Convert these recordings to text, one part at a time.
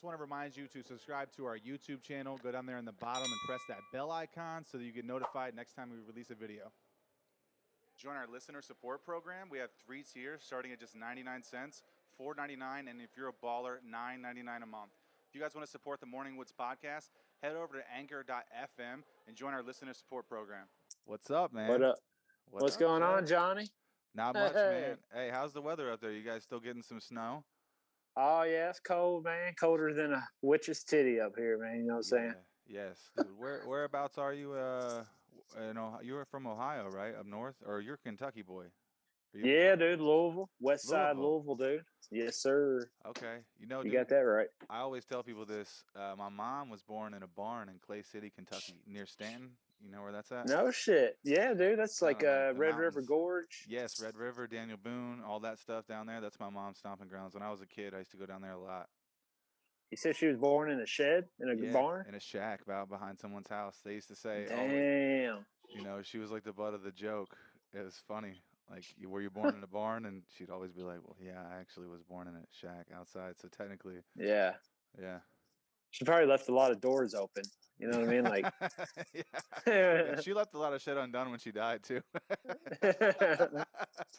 just want to remind you to subscribe to our YouTube channel. Go down there in the bottom and press that bell icon so that you get notified next time we release a video. Join our listener support program. We have 3 tiers starting at just 99 cents, $4.99, and if you're a baller, $9.99 a month. If you guys want to support the Morning Woods podcast, head over to anchor.fm and join our listener support program. What's up, man? What up? What's going Jeff? on, Johnny? Not much, man. Hey, how's the weather up there? You guys still getting some snow? Oh, yeah, it's cold, man. Colder than a witch's titty up here, man. You know what I'm saying? Yes, dude. Whereabouts are you? You're from Ohio, right? Up north? Or you're a Kentucky boy? Yeah, dude. Louisville. West side Louisville, dude. Yes, sir. Okay. You dude, got that right. I always tell people this. My mom was born in a barn in Clay City, Kentucky, near Stanton. You know where that's at? No shit. Yeah, dude. That's like Red River Gorge. Yes, Red River, Daniel Boone, all that stuff down there. That's my mom's stomping grounds. When I was a kid, I used to go down there a lot. You said she was born in a shed, in a barn? In a shack behind someone's house. They used to say, damn. She was like the butt of the joke. It was funny. Like, were you born in a barn? And she'd always be like, well, yeah, I actually was born in a shack outside. So technically. Yeah. Yeah. She probably left a lot of doors open. You know what I mean? Like, yeah, she left a lot of shit undone when she died too.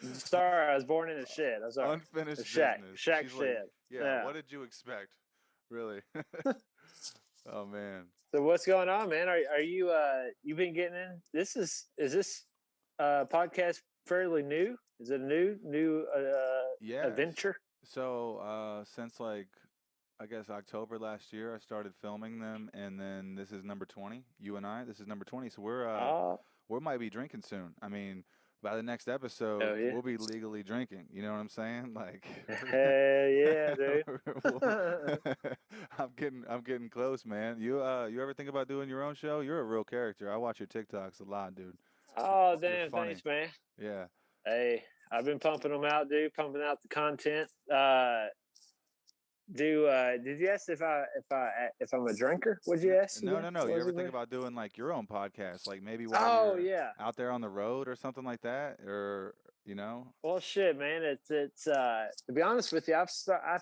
Sorry, I was born in a shed. I'm sorry. Unfinished shack, business. Shack She's shed. Like, yeah. What did you expect? Really? Oh man. So what's going on, man? Are you you been getting in? Is this podcast fairly new? Is it a new adventure? So since like I guess October last year, I started filming them, and then this is number 20. You and I, this is number 20. So we might be drinking soon. I mean, by the next episode, we'll be legally drinking. You know what I'm saying? Like, hell yeah, dude. I'm getting close, man. You ever think about doing your own show? You're a real character. I watch your TikToks a lot, dude. Oh, damn, thanks, man. Yeah. Hey, I've been pumping them out, dude. Pumping out the content. Did you ask if I'm a drinker? Would you ask? No. You ever think about doing like your own podcast, like maybe while you're out there on the road or something like that, or you know? Well, shit, man. It's to be honest with you, I've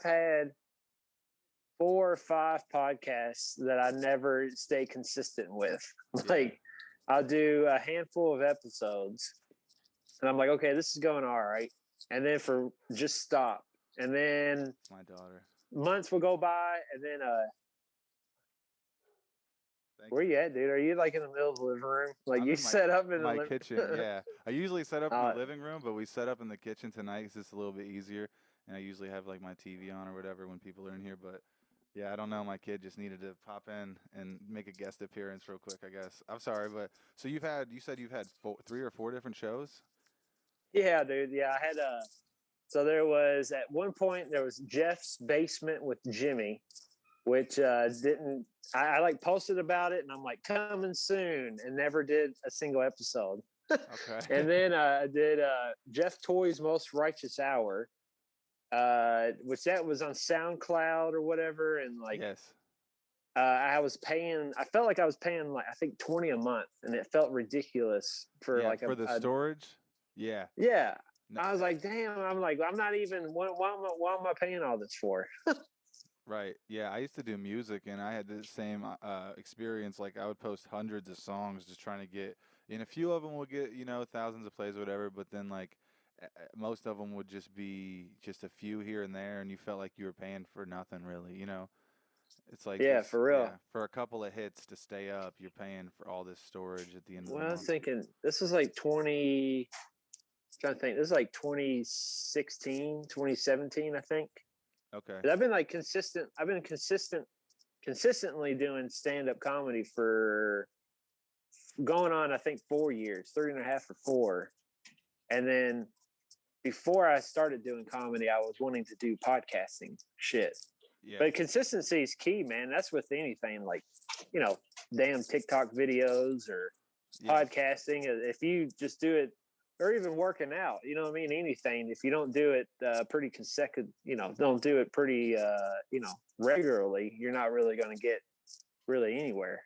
had 4 or 5 podcasts that I never stay consistent with. Like, I'll do a handful of episodes, and I'm like, okay, this is going all right, and then just stop, and then my daughter. Months will go by, and then where you at, dude? Are you like in the middle of the living room? Like, you set up in my kitchen? Yeah, I usually set up in the living room, but we set up in the kitchen tonight because it's a little bit easier, and I usually have like my TV on or whatever when people are in here. But yeah, I don't know. My kid just needed to pop in and make a guest appearance real quick, I guess. I'm sorry, but so you said you've had 3 or 4 different shows? Yeah, dude. Yeah, I had so there was, at one point, there was Jeff's Basement with Jimmy, which I like posted about it, and I'm like, coming soon, and never did a single episode. Okay. And then I did Jeff Toy's Most Righteous Hour, which that was on SoundCloud or whatever, and like, yes. I felt like I was paying like, I think, $20 a month, and it felt ridiculous for the storage. Yeah. Yeah. No. I was like, damn, I'm not even, why am I paying all this for? Right. Yeah. I used to do music, and I had the same experience. Like, I would post hundreds of songs just trying to get, and a few of them would get, thousands of plays or whatever, but then like most of them would just be just a few here and there, and you felt like you were paying for nothing really, It's like, for real. Yeah, for a couple of hits to stay up, you're paying for all this storage at the end of the month. Well, I was thinking, this is like trying to think, this is like 2016, 2017, I think. Okay. I've been like consistently doing stand-up comedy for going on, I think, 4 years, 3.5 or 4. And then before I started doing comedy, I was wanting to do podcasting shit. Yeah. But consistency is key, man. That's with anything, like, damn TikTok videos or podcasting. If you just do it, or even working out, you know what I mean? Anything, if you don't do it pretty consecutive, don't do it pretty, regularly, you're not really going to get really anywhere.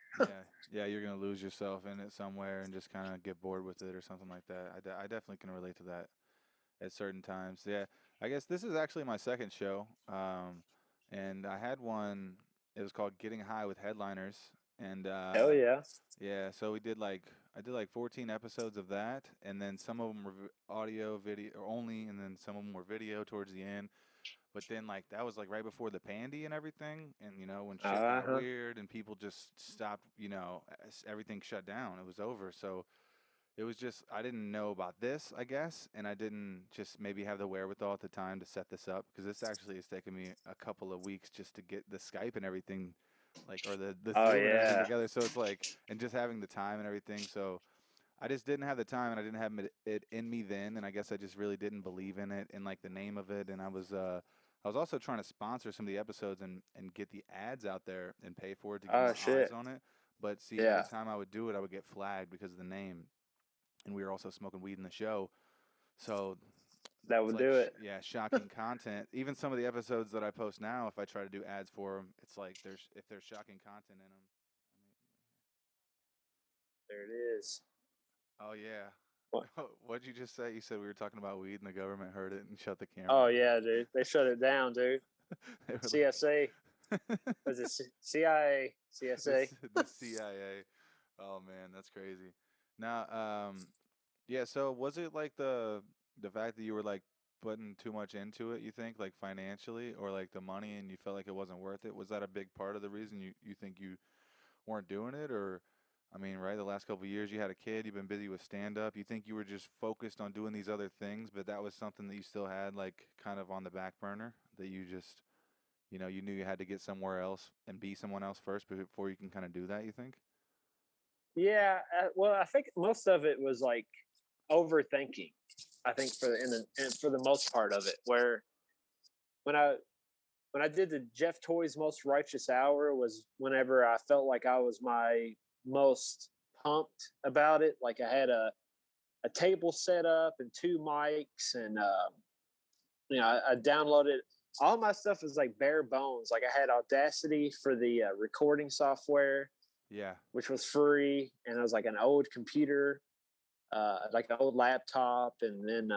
Yeah, you're going to lose yourself in it somewhere and just kind of get bored with it or something like that. I definitely can relate to that at certain times. Yeah, I guess this is actually my second show. And I had one It was called Getting High with Headliners, and Hell yeah. yeah, so we did like I did like 14 episodes of that, and then some of them were audio, video or only, and then some of them were video towards the end. But then like that was like right before the pandy and everything, and when shit got Uh-huh. weird and people just stopped, everything shut down. It was over. So it was just I didn't know about this, I guess, and I didn't just maybe have the wherewithal at the time to set this up because this actually has taken me a couple of weeks just to get the Skype and everything, like or the Oh Zoom and everything yeah. together. So it's like and just having the time and everything. So I just didn't have the time and I didn't have it in me then, and I guess I just really didn't believe in it and like the name of it, and I was also trying to sponsor some of the episodes and get the ads out there and pay for it to get Oh more eyes shit. on it. But see, every Yeah. time I would do it, I would get flagged because of the name, and we were also smoking weed in the show. So That it's would like, do it. yeah, shocking content. Even some of the episodes that I post now, if I try to do ads for them, it's like if there's shocking content in them. There it is. Oh yeah. What? What'd you just say? You said we were talking about weed and the government heard it and shut the camera Oh off. yeah, dude. They shut it down, dude. They were like, CSA. Was it CIA? CSA? the CIA. Oh man, that's crazy. Now, yeah. So was it like the fact that you were like putting too much into it? You think like financially or like the money, and you felt like it wasn't worth it? Was that a big part of the reason you think you weren't doing it, or? I mean, right, the last couple of years you had a kid, you've been busy with stand up. You think you were just focused on doing these other things, but that was something that you still had like kind of on the back burner that you just, you knew you had to get somewhere else and be someone else first before you can kind of do that, you think? Yeah. Well, I think most of it was like overthinking. I think for the most part of it, where when I when I did the Jeff Toy's Most Righteous Hour was whenever I felt like I was my most pumped about it. Like I had a table set up and two mics, and I downloaded all my stuff was like bare bones. Like I had Audacity for the recording software, Yeah. which was free, and it was like an old computer, like an old laptop, and then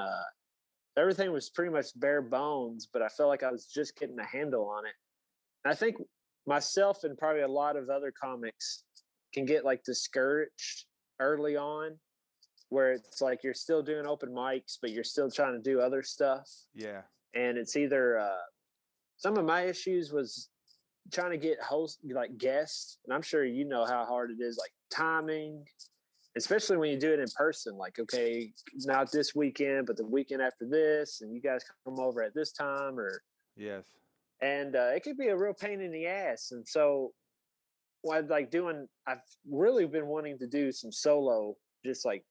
everything was pretty much bare bones. But I felt like I was just getting a handle on it. And I think myself and probably a lot of other comics can get like discouraged early on, where it's like you're still doing open mics, but you're still trying to do other stuff, Yeah. and it's either some of my issues was trying to get host like guests, and I'm sure you know how hard it is, like timing, especially when you do it in person. Like, okay, not this weekend, but the weekend after this, and you guys come over at this time, or Yes. and it could be a real pain in the ass. And so, what like doing, I've really been wanting to do some solo, just like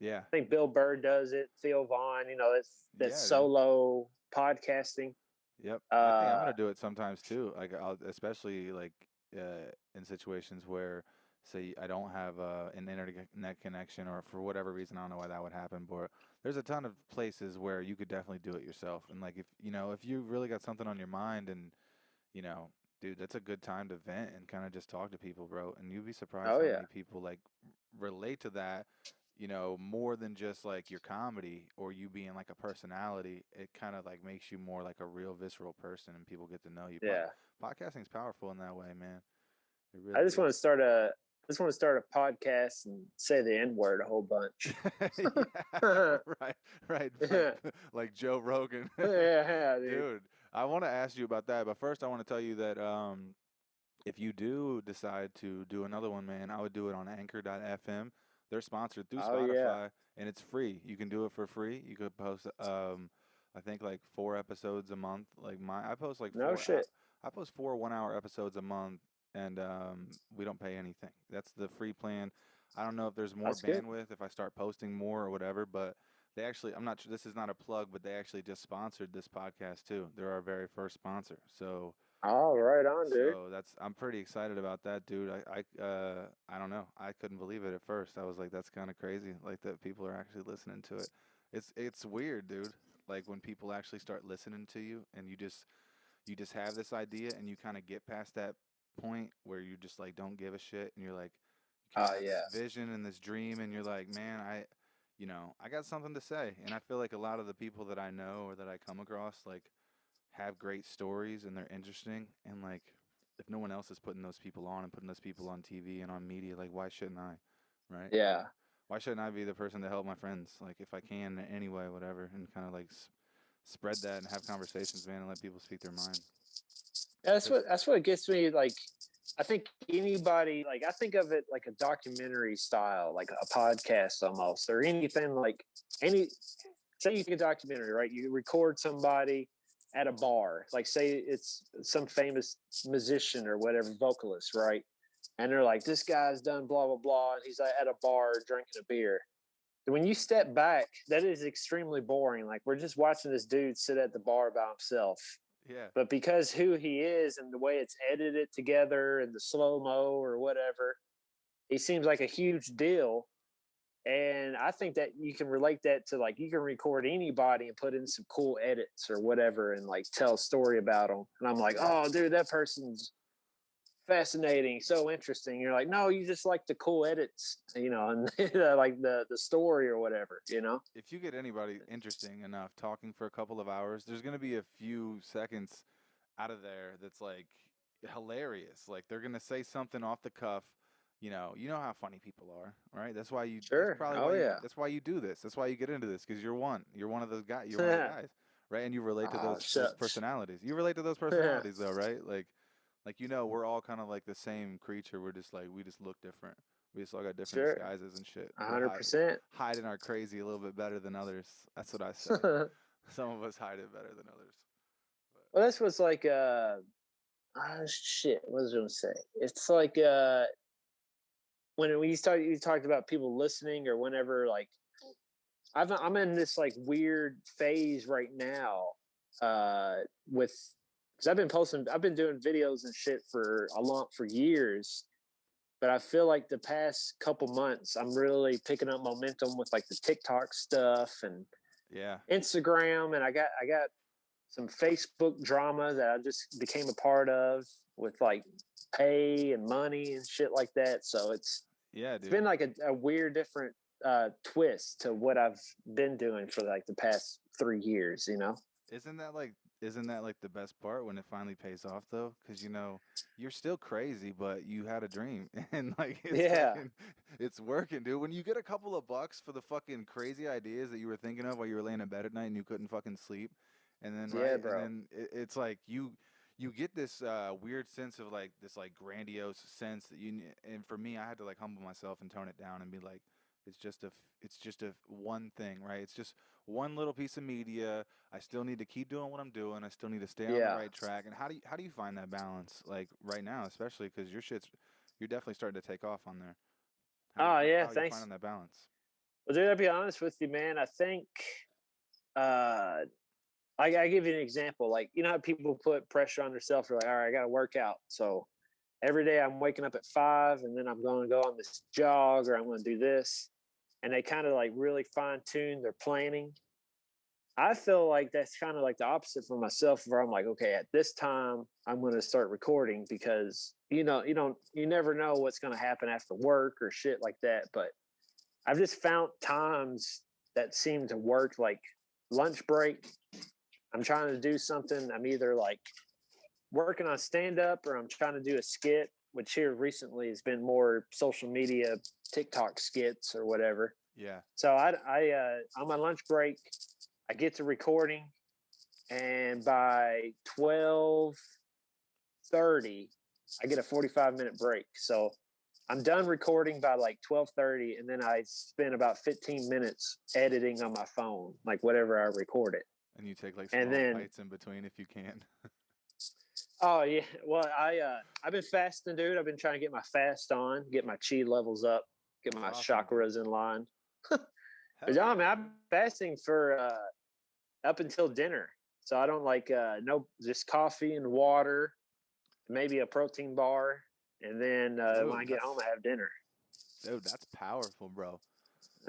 Yeah. I think Bill Burr does it, Theo Vaughn, that's Yeah, dude. solo podcasting. Yep. I think I'm Uh, gonna do it sometimes too. Like especially like in situations where, say, I don't have an internet connection, or for whatever reason, I don't know why that would happen. But there's a ton of places where you could definitely do it yourself. And like if you really got something on your mind, and you know, dude, that's a good time to vent and kind of just talk to people, bro. And you'd be surprised oh how yeah, many people like relate to that, more than just like your comedy or you being like a personality. It kind of like makes you more like a real visceral person and people get to know you. yeah. Podcasting's powerful in that way, man. It I really just want to is. start a I just want to start a podcast and say the N word a whole bunch. Yeah, yeah, right, right. Like yeah, like Joe Rogan. yeah, dude. Dude, I want to ask you about that, but first I want to tell you that if you do decide to do another one, man, I would do it on Anchor.fm. They're sponsored through Oh yeah. Spotify, and it's free. You can do it for free. You could post, I think like 4 episodes a month. Like I post like No shit. I post 4 1-hour episodes a month, and we don't pay anything. That's the free plan. I don't know if there's more That's good. bandwidth if I start posting more or whatever, but they actually, I'm not sure. This is not a plug, but they actually just sponsored this podcast too. They're our very first sponsor, so. All right on, dude. So I'm pretty excited about that, dude. I don't know. I couldn't believe it at first. I was like, that's kind of crazy, like that people are actually listening to it. It's weird, dude. Like when people actually start listening to you, and you just have this idea, and you kind of get past that point where you just like don't give a shit, and you're like, you kind of Oh have this yeah. vision and this dream, and you're like, man, I got something to say, and I feel like a lot of the people that I know or that I come across, like have great stories and they're interesting, and like if no one else is putting those people on and putting those people on TV and on media, like why shouldn't I, right? Like Yeah. why shouldn't I be the person to help my friends, like if I can in any way, whatever, and kind of like spread that and have conversations, man, and let people speak their mind. Cause That's what gets me. Like, I think anybody, like, I think of it like a documentary style, like a podcast almost, or anything like any. Say you take a documentary, right? You record somebody at a bar, like say it's some famous musician or whatever vocalist, right? And they're like, this guy's done blah blah blah, and he's like at a bar drinking a beer. When you step back, that is extremely boring. Like we're just watching this dude sit at the bar by himself. yeah, But because who he is and the way it's edited together and the slow mo or whatever, he seems like a huge deal. And I think that you can relate that to like you can record anybody and put in some cool edits or whatever and like tell a story about them. And I'm like, oh, dude, that person's fascinating, so interesting. You're like, no, you just like the cool edits, and like the story or whatever, if you get anybody interesting enough talking for a couple of hours, there's gonna be a few seconds out of there that's like hilarious. Like they're gonna say something off the cuff. You know how funny people are, right? That's why you. That's Sure. probably Oh why you. yeah. That's why you do this. That's why you get into this because you're one. You're one of those guys. You're one of the guys, right? And you relate to Oh those shucks. personalities. You relate to those personalities though, right? Like we're all kind of like the same creature. We're just like we just look different. We just all got different Sure. disguises and shit. We're 100%. hiding our crazy a little bit better than others. That's what I say. Well, Some of us hide it better than others. that's what's like. Shit. What was I gonna say? It's like when you talked about people listening or whenever like I'm in this like weird phase right now with because I've been doing videos and shit for years, but I feel like the past couple months I'm really picking up momentum with like the TikTok stuff and Yeah. Instagram, and I got some Facebook drama that I just became a part of with like pay and money and shit like that. So Yeah, it's dude. been like a weird different twist to what I've been doing for like the past 3 years, Isn't that like the best part when it finally pays off though? Because you're still crazy, but you had a dream and like Yeah. it's working, dude. When you get a couple of bucks for the fucking crazy ideas that you were thinking of while you were laying in bed at night and you couldn't fucking sleep, and then Yeah, right, and bro. then it's like you get this weird sense of like this like grandiose sense that and for me I had to like humble myself and tone it down and be like it's just a one thing, right? It's just one little piece of media. I still need to keep doing what I'm doing. I still need to stay on the Yeah. right track. And how do you find that balance like right now, especially because you're definitely starting to take off on there. Oh yeah, How are you thanks. finding that balance? Well, dude, I'll be honest with you, man. I think uh I give you an example. Like, you know how people put pressure on themselves for like, all right, I gotta work out. So every day I'm waking up at 5 and then I'm gonna go on this jog or I'm gonna do this. And they kind of like really fine tune their planning. I feel like that's kind of like the opposite for myself, where I'm like, okay, at this time, I'm going to start recording because you never know what's going to happen after work or shit like that. But I've just found times that seem to work, like lunch break. I'm trying to do something. I'm either like working on stand up or I'm trying to do a skit, which here recently has been more social media, TikTok skits or whatever. Yeah. So on my lunch break, I get to recording, and by 12:30, I get a 45-minute break. So I'm done recording by like 12:30, and then I spend about 15 minutes editing on my phone, like whatever I recorded. And you take like And small then, bites in between if you can. oh yeah, well I've been fasting, dude. I've been trying to get my fast on, get my chi levels up, get That's my awesome, dude. chakras in line. Hell But yeah, man, yeah, I'm dude. fasting for up until dinner. So I don't like no just coffee and water, maybe a protein bar, and then when Dude, I get home, I have dinner. that's powerful, bro.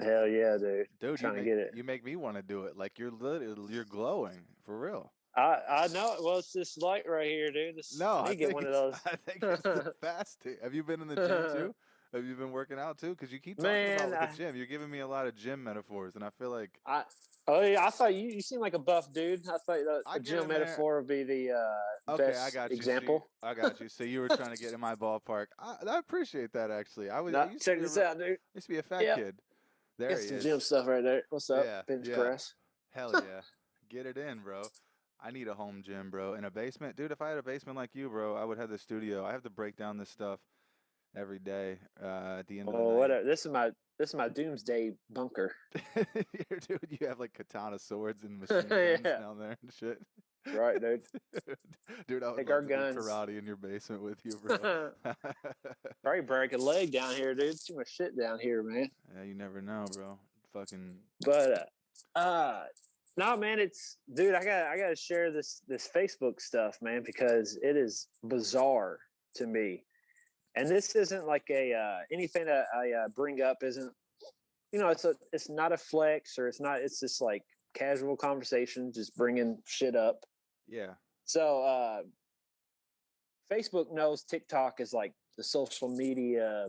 Hell yeah, dude! Dude, Trying to get it. you make me want to do it. Like you're glowing for real. I know. Well, it's this light right here, dude. No, I need to get one of those. I think it's the fasting. Have you been in the gym too? Have you been working out too? Because you keep talking about Man, like a gym. You're giving me a lot of gym metaphors, and I feel like I oh yeah, I thought you seem like a buff dude. I thought I the get gym in there. metaphor would be the Okay, I best got you. example. I got you. So you were trying to get in my ballpark. I appreciate that actually. I No, used to check be this out, dude. used to be a fat Yep, kid. There it's he the is. gym stuff right there. What's up? Yeah, Bench yeah. press. Hell yeah. Get it in, bro. I need a home gym, bro. In a basement, dude. If I had a basement like you, bro, I would have the studio. I have to break down this stuff every day at the end of the Oh, night. whatever. This is my doomsday bunker. Dude, you have like katana swords and machine guns Yeah, down there and shit. that's right, dude. Dude, I would Take our love to do guns. karate in your basement with you, bro. Probably break a leg down here, dude. Too much shit down here, man. Yeah, you never know, bro. Fucking But no, man, it's dude. I got to share this Facebook stuff, man, because it is bizarre to me. And this isn't like a anything that I bring up isn't, it's not a flex, or it's just like casual conversation, just bringing shit up. yeah, So Facebook knows TikTok is like the social media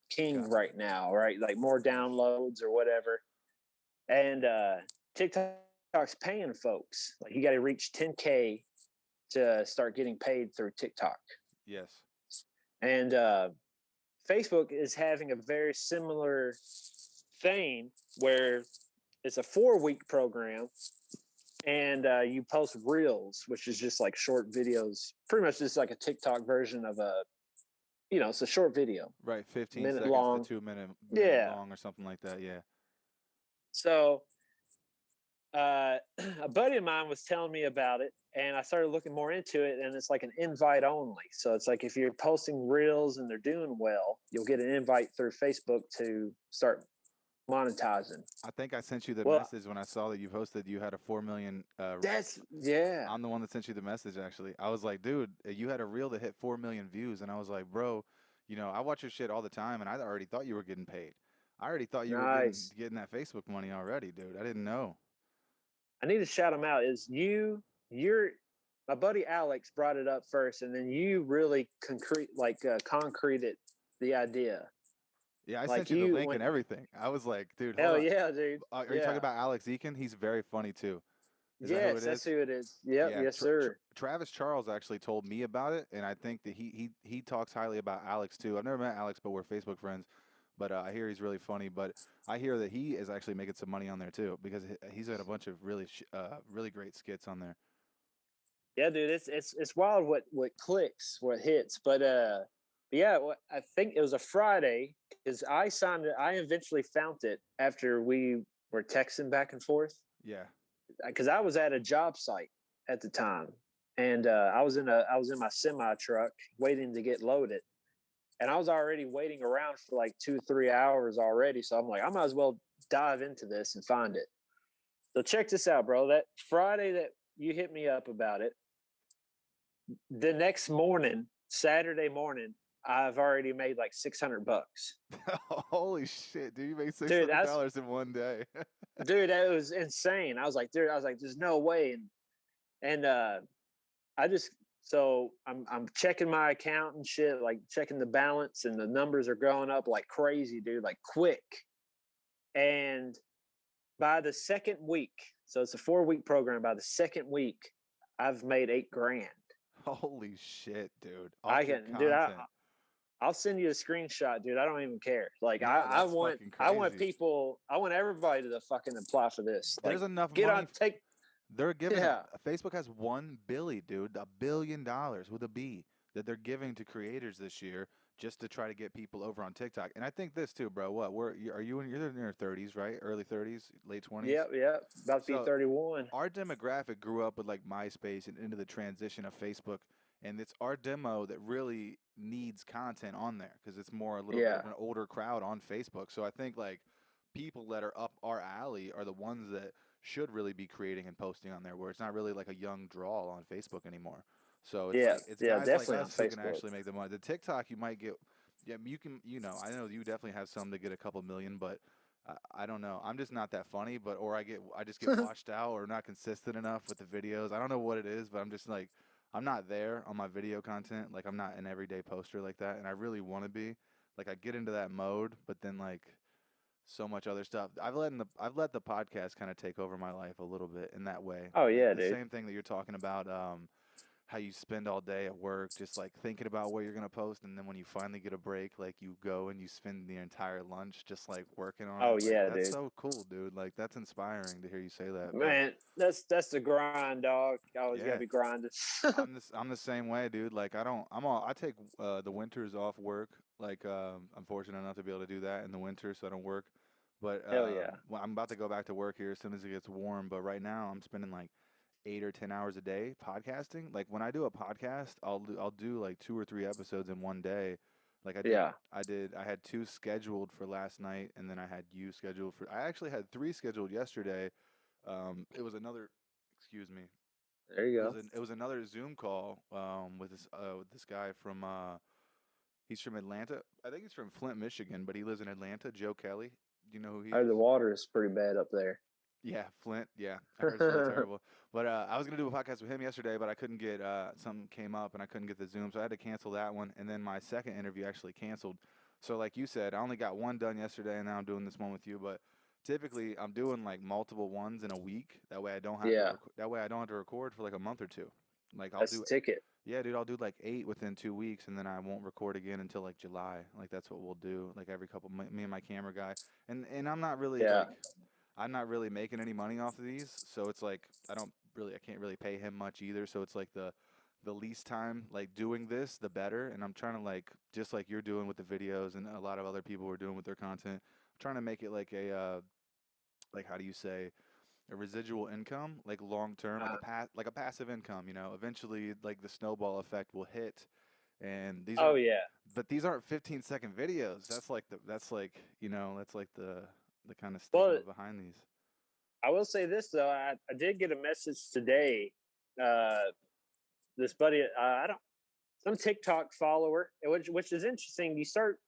king gotcha. right now, right? Like more Of course. downloads or whatever. And TikTok's paying folks. Like you got to reach 10K to start getting paid through TikTok. Yes. And Facebook is having a very similar thing where it's a 4-week program, and you post reels, which is just like short videos, pretty much just like a TikTok version of it's a short video, Right, 15 minute seconds to long. 2 minute Yeah. long or something like that. Yeah. So a buddy of mine was telling me about it, and I started looking more into it, and it's like an invite only. So it's like if you're posting reels and they're doing well, you'll get an invite through Facebook to start monetizing. I think I sent you the Well, message when I saw that you posted you had a 4 million. yeah. I'm the one that sent you the message actually. I was like, dude, you had a reel that hit 4 million views, and I was like, bro, I watch your shit all the time, and I already thought you were getting paid. I already thought you were getting Nice. getting that Facebook money already, dude. I didn't know. I need to shout him out. You're my buddy Alex brought it up first, and then you really concreted the idea. Yeah, I Like sent you the you link went, and everything. I was like, dude, hold hell on. yeah, dude. Are you talking Yeah. about Alex Eakin? He's very funny too. Is that who Yes, it that's is? who it is. Yep, Yeah, yes, sir. Travis Charles actually told me about it, and I think that he talks highly about Alex too. I've never met Alex, but we're Facebook friends. But I hear he's really funny. But I hear that he is actually making some money on there too because he's got a bunch of really great skits on there. Yeah, dude, it's wild what clicks, what hits. But yeah, I think it was a Friday because I signed it. I eventually found it after we were texting back and forth Yeah. because I was at a job site at the time, and I was in my semi truck waiting to get loaded, and I was already waiting around for like 2-3 hours already. So I'm like, I might as well dive into this and find it. So check this out, bro. That Friday that you hit me up about it, the next morning, Saturday morning, I've already made like $600. Holy shit, dude! You made six Dude, hundred that's dollars in one day. dude, that was insane. I was like, dude, there's no way. And I just so I'm checking my account and shit, like checking the balance, and the numbers are going up like crazy, dude, like quick. And by the second week, so it's a 4-week program, by the second week, I've made 8 grand. Holy shit, dude! Off I your can, dude. content. I'll send you a screenshot, dude. I don't even care. Like No, that's fucking I want crazy. people, I want everybody to fucking apply for this. Like There's enough get money. on, take, They're giving yeah, Facebook has 1 billion, dude, $1 billion with a B that they're giving to creators this year just to try to get people over on TikTok. And I think this too, bro. What? Are you you're in your 30s, right? Early 30s, late 20s. yeah. About to be So 31. our demographic grew up with like MySpace and into the transition of Facebook, and it's our demo that really needs content on there because it's more a little bit Yeah, of an older crowd on Facebook. So I think like people that are up our alley are the ones that should really be creating and posting on there, where it's not really like a young draw on Facebook anymore. So it's yeah, like it's yeah. guys like Definitely on us who can Facebook. actually make the money. The TikTok you might get, yeah, you can, I know you definitely have some that get a couple million, but I don't know. I'm just not that funny, but or I just get washed out or not consistent enough with the videos. I don't know what it is, but I'm just like I'm not there on my video content. Like I'm not an everyday poster like that, and I really want to be. like I get into that mode, but then like so much other stuff. I've let the podcast kind of take over my life a little bit in that way. Oh yeah, The dude. same thing that you're talking about. How you spend all day at work just like thinking about what you're gonna post, and then when you finally get a break, like you go and you spend the entire lunch just like working on it. Oh Like yeah, that's dude. so cool, dude. Like that's inspiring to hear you say that. But Man, that's the grind, dog. You always gotta yeah, be grinding. I'm the same way, dude. Like I take the winters off work. Like I'm fortunate enough to be able to do that in the winter, so I don't work. But Hell yeah. well, I'm about to go back to work here as soon as it gets warm. But right now, I'm spending like 8 or 10 hours a day podcasting. Like when I do a podcast, I'll do like 2 or 3 episodes in one day. Like Yeah. I had two scheduled for last night, and then I had you scheduled for. I actually had three scheduled yesterday. It was another. Excuse me. There you go. It was another Zoom call with this guy from he's from Atlanta. I think he's from Flint, Michigan, but he lives in Atlanta. Joe Kelly. Do you know who he I heard is? the water is pretty bad up there. Yeah, Flint. Yeah, I heard it's really terrible. But I was gonna do a podcast with him yesterday, but I couldn't get something came up and I couldn't get the Zoom, so I had to cancel that one. And then my second interview actually canceled. So like you said, I only got one done yesterday, and now I'm doing this one with you. But typically, I'm doing like multiple ones in a week. That way, I don't have to. Yeah, That way, I don't have to record for like a month or two. Like I'll that's do. the ticket. Yeah, dude, I'll do like 8 within 2 weeks, and then I won't record again until like July. Like that's what we'll do. Like every couple, me and my camera guy, and I'm not really Yeah. like I'm not really making any money off of these, so it's like I can't really pay him much either. So it's like the least time like doing this, the better. And I'm trying to like just like you're doing with the videos, and a lot of other people are doing with their content. I'm trying to make it like a like how do you say a residual income, like long term, Uh, like a passive income. You know, eventually like the snowball effect will hit, and oh yeah. these aren't 15-second videos. That's like that's like the kind of Well, stigma behind these. I will say this though. I did get a message today. Uh, this buddy, I don't some TikTok follower, which is interesting. You start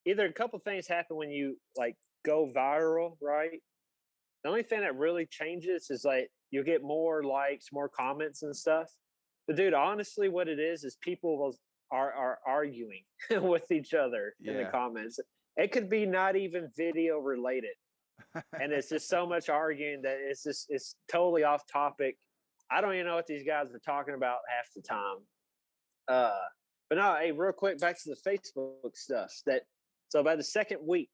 either a couple things happen when you like go viral, right? The only thing that really changes is like you'll get more likes, more comments and stuff. But dude, honestly, what it is people are arguing with each other in the Yeah. comments. It could be not even video related, and it's just so much arguing that it's totally off topic. I don't even know what these guys are talking about half the time. Uh, but no, hey, real quick, back to the Facebook stuff. So by the second week,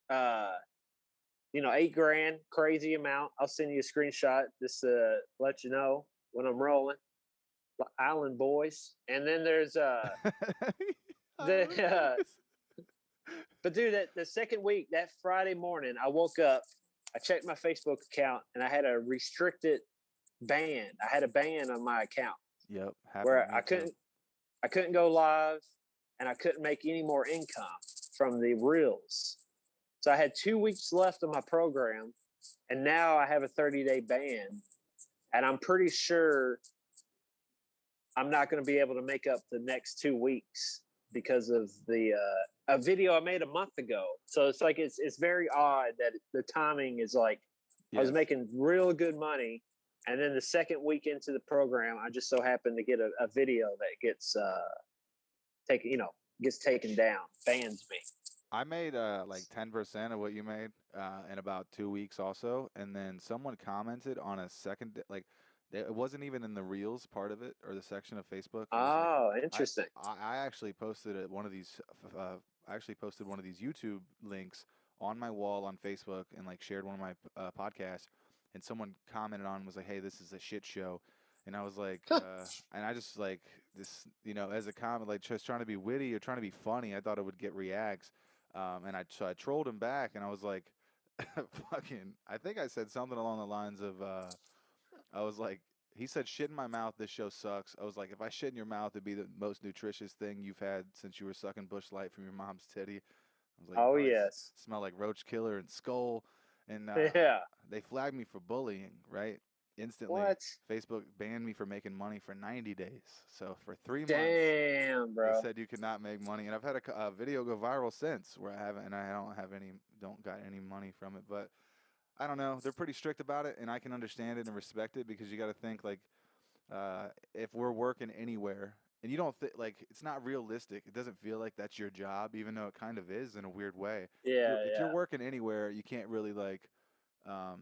uh, 8 grand, crazy amount. I'll send you a screenshot just to let you know when I'm rolling. Island boys, and then there's the Island boys. but dude, that the second week, that Friday morning, I woke up, I checked my Facebook account, and I had a restricted ban. I had a ban on my account Yep, happened to where me too. I couldn't go live, and I couldn't make any more income from the reels. So I had 2 weeks left of my program, and now I have a 30-day ban, and I'm pretty sure I'm not going to be able to make up the next 2 weeks because of the a video I made a month ago. So it's like it's very odd that the timing is like I was Yes. making real good money, and then the second week into the program, I just so happened to get a video that gets taken, gets taken down, bans me. I made like 10% of what you made in about 2 weeks also, and then someone commented on a second like it wasn't even in the reels part of it or the section of Facebook. It was like Oh, I interesting. I actually posted one of these I actually posted one of these YouTube links on my wall on Facebook and like shared one of my podcasts, and someone commented on and was like, "Hey, this is a shit show." And I was like, and I just like this, as a comment, like just trying to be witty or trying to be funny. I thought it would get reacts, and I trolled him back, and I was like, fucking, I think I said something along the lines of, I was like, he said, shit in my mouth, this show sucks. I was like, if I shit in your mouth, it'd be the most nutritious thing you've had since you were sucking Bush Light from your mom's titty. I was like, you Oh probably yes. smell like Roach Killer and Skull. And Yeah. they flagged me for bullying, right? Instantly, What? Facebook banned me for making money for 90 days. So for 3 months, Damn, they bro. said you could not make money, and I've had a video go viral since where I haven't, and I don't got any money from it. But I don't know. They're pretty strict about it, and I can understand it and respect it because you got to think like if we're working anywhere and you don't like it's not realistic. It doesn't feel like that's your job, even though it kind of is in a weird way. Yeah, If you're yeah. working anywhere, you can't really like,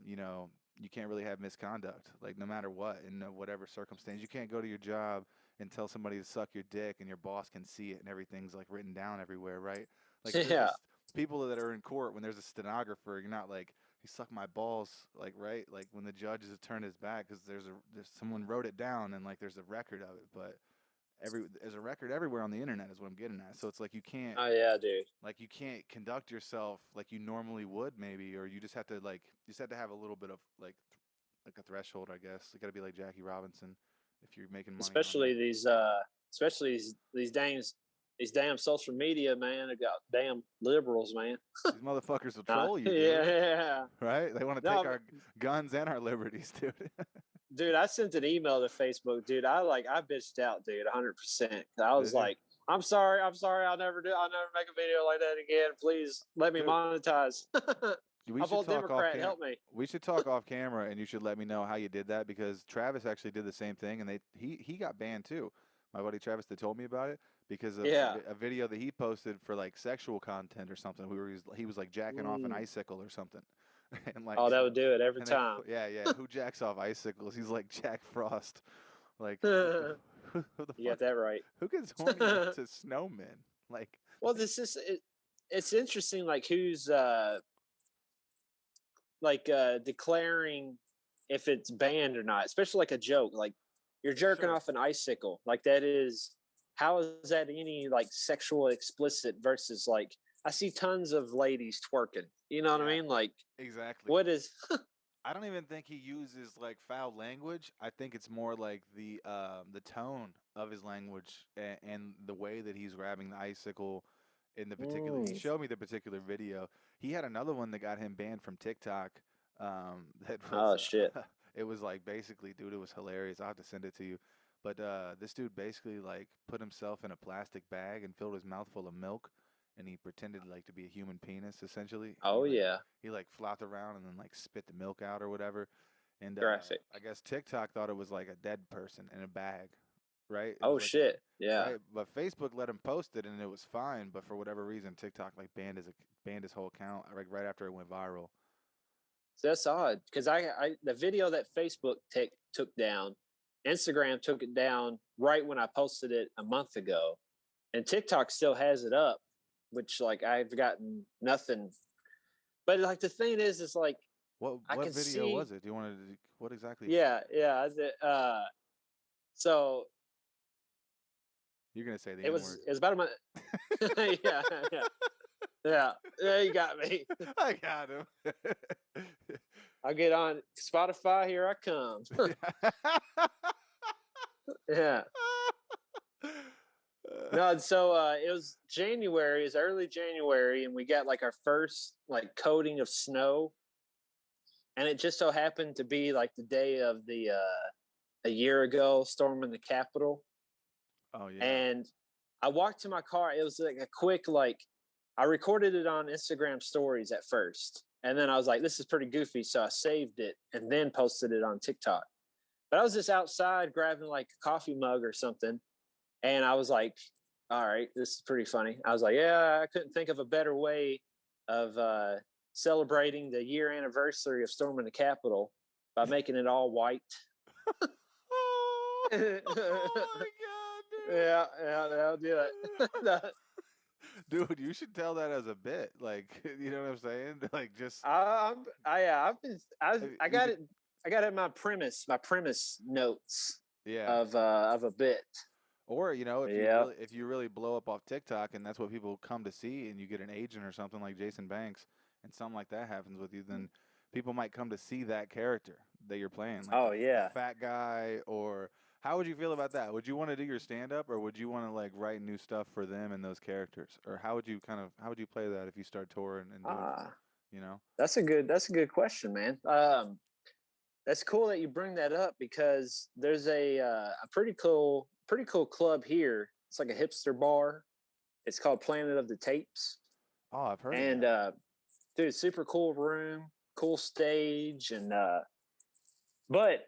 you know, you can't really have misconduct, like no matter what, in whatever circumstance. You can't go to your job and tell somebody to suck your dick, and your boss can see it, and everything's like written down everywhere, right? Like there's Yeah. just people that are in court when there's a stenographer. You're not like he sucked my balls, like right, like when the judge has turned his back because there's someone wrote it down and like there's a record of it, but there's a record everywhere on the internet is what I'm getting at. So it's like Oh yeah, dude. you can't conduct yourself like you normally would maybe, or you just have to like you just have to have a little bit of like a threshold, I guess. You got to be like Jackie Robinson if you're making money on Especially there. these damn social media, man. They got damn liberals, man. These motherfuckers will troll you, Yeah, dude. yeah. Right? They want to take No, our guns and our liberties, dude. dude, I sent an email to Facebook, dude. I bitched out, dude, 100%. I was Did you? like, I'm sorry, I'll never make a video like that again. Please let me Dude, monetize. we I should vote talk off Democrat. camera. Help me. We should talk off camera, and you should let me know how you did that because Travis actually did the same thing, and he got banned too. My buddy Travis that told me about it because of Yeah. a video that he posted for like sexual content or something. He was like jacking off an Mm. icicle or something, and like Oh, that would do it every and time. yeah, who jacks off icicles? He's like Jack Frost. Like what the You who the got fuck? that right. Who gets horny to snowmen? Like Well, it's interesting, like who's declaring if it's banned or not, especially like a joke. Like you're jerking sure. off an icicle. Like that is how is that any like sexual explicit versus like I see tons of ladies twerking. You know what I Yeah, mean? Like exactly. what is I don't even think he uses like foul language. I think it's more like the tone of his language and the way that he's grabbing the icicle in the particular. He mm, showed me the particular video. He had another one that got him banned from TikTok. That was oh shit. it was like basically, dude, it was hilarious. I'll have to send it to you. But this dude basically like put himself in a plastic bag and filled his mouth full of milk, and he pretended like to be a human penis essentially, and Oh yeah. he like flopped around and then like spit the milk out or whatever. And Graphic. I guess TikTok thought it was like a dead person in a bag, right? It Oh was like shit. Yeah. right, but Facebook let him post it and it was fine. But for whatever reason, TikTok like banned his whole account like right after it went viral. So that's odd because I the video that Facebook took down, Instagram took it down right when I posted it a month ago, and TikTok still has it up, which like I've gotten nothing. But like the thing is like I What can video see, was it? Do you want to? What exactly? yeah, yeah. So You're gonna say the it N was word. it was about a month. Yeah, yeah, yeah. Yeah, you got me. I got him. I'll get on Spotify. Here I come. Yeah. No, so it was January, it was early January, and we got like our first like coating of snow. And it just so happened to be like the day of the a year ago storming the Capitol. Oh yeah. And I walked to my car. It was like a quick like I recorded it on Instagram stories at first. And then I was like, this is pretty goofy. So I saved it and then posted it on TikTok. But I was just outside grabbing like a coffee mug or something. And I was like, all right, this is pretty funny. I was like, yeah, I couldn't think of a better way of celebrating the year anniversary of storming the Capitol by making it all white. Oh, Yeah, oh my god, yeah, that'll do it. dude, you should tell that as a bit. Like, you know what I'm saying? Like, just I've been, I you got could, it, I got it in my premise notes yeah. of a bit. Or you know, Yeah. if you really blow up off TikTok and that's what people come to see, and you get an agent or something like Jason Banks, and something like that happens with you, then people might come to see that character that you're playing, like Oh the yeah. fat guy. Or how would you feel about that? Would you want to do your stand up, or would you want to like write new stuff for them and those characters? Or how would you play that if you start touring and doing, Ah, you know? that's a good question, man. That's cool that you bring that up because there's a pretty cool club here. It's like a hipster bar. It's called Planet of the Tapes, Oh, I've heard of and that. dude, super cool room, cool stage, and but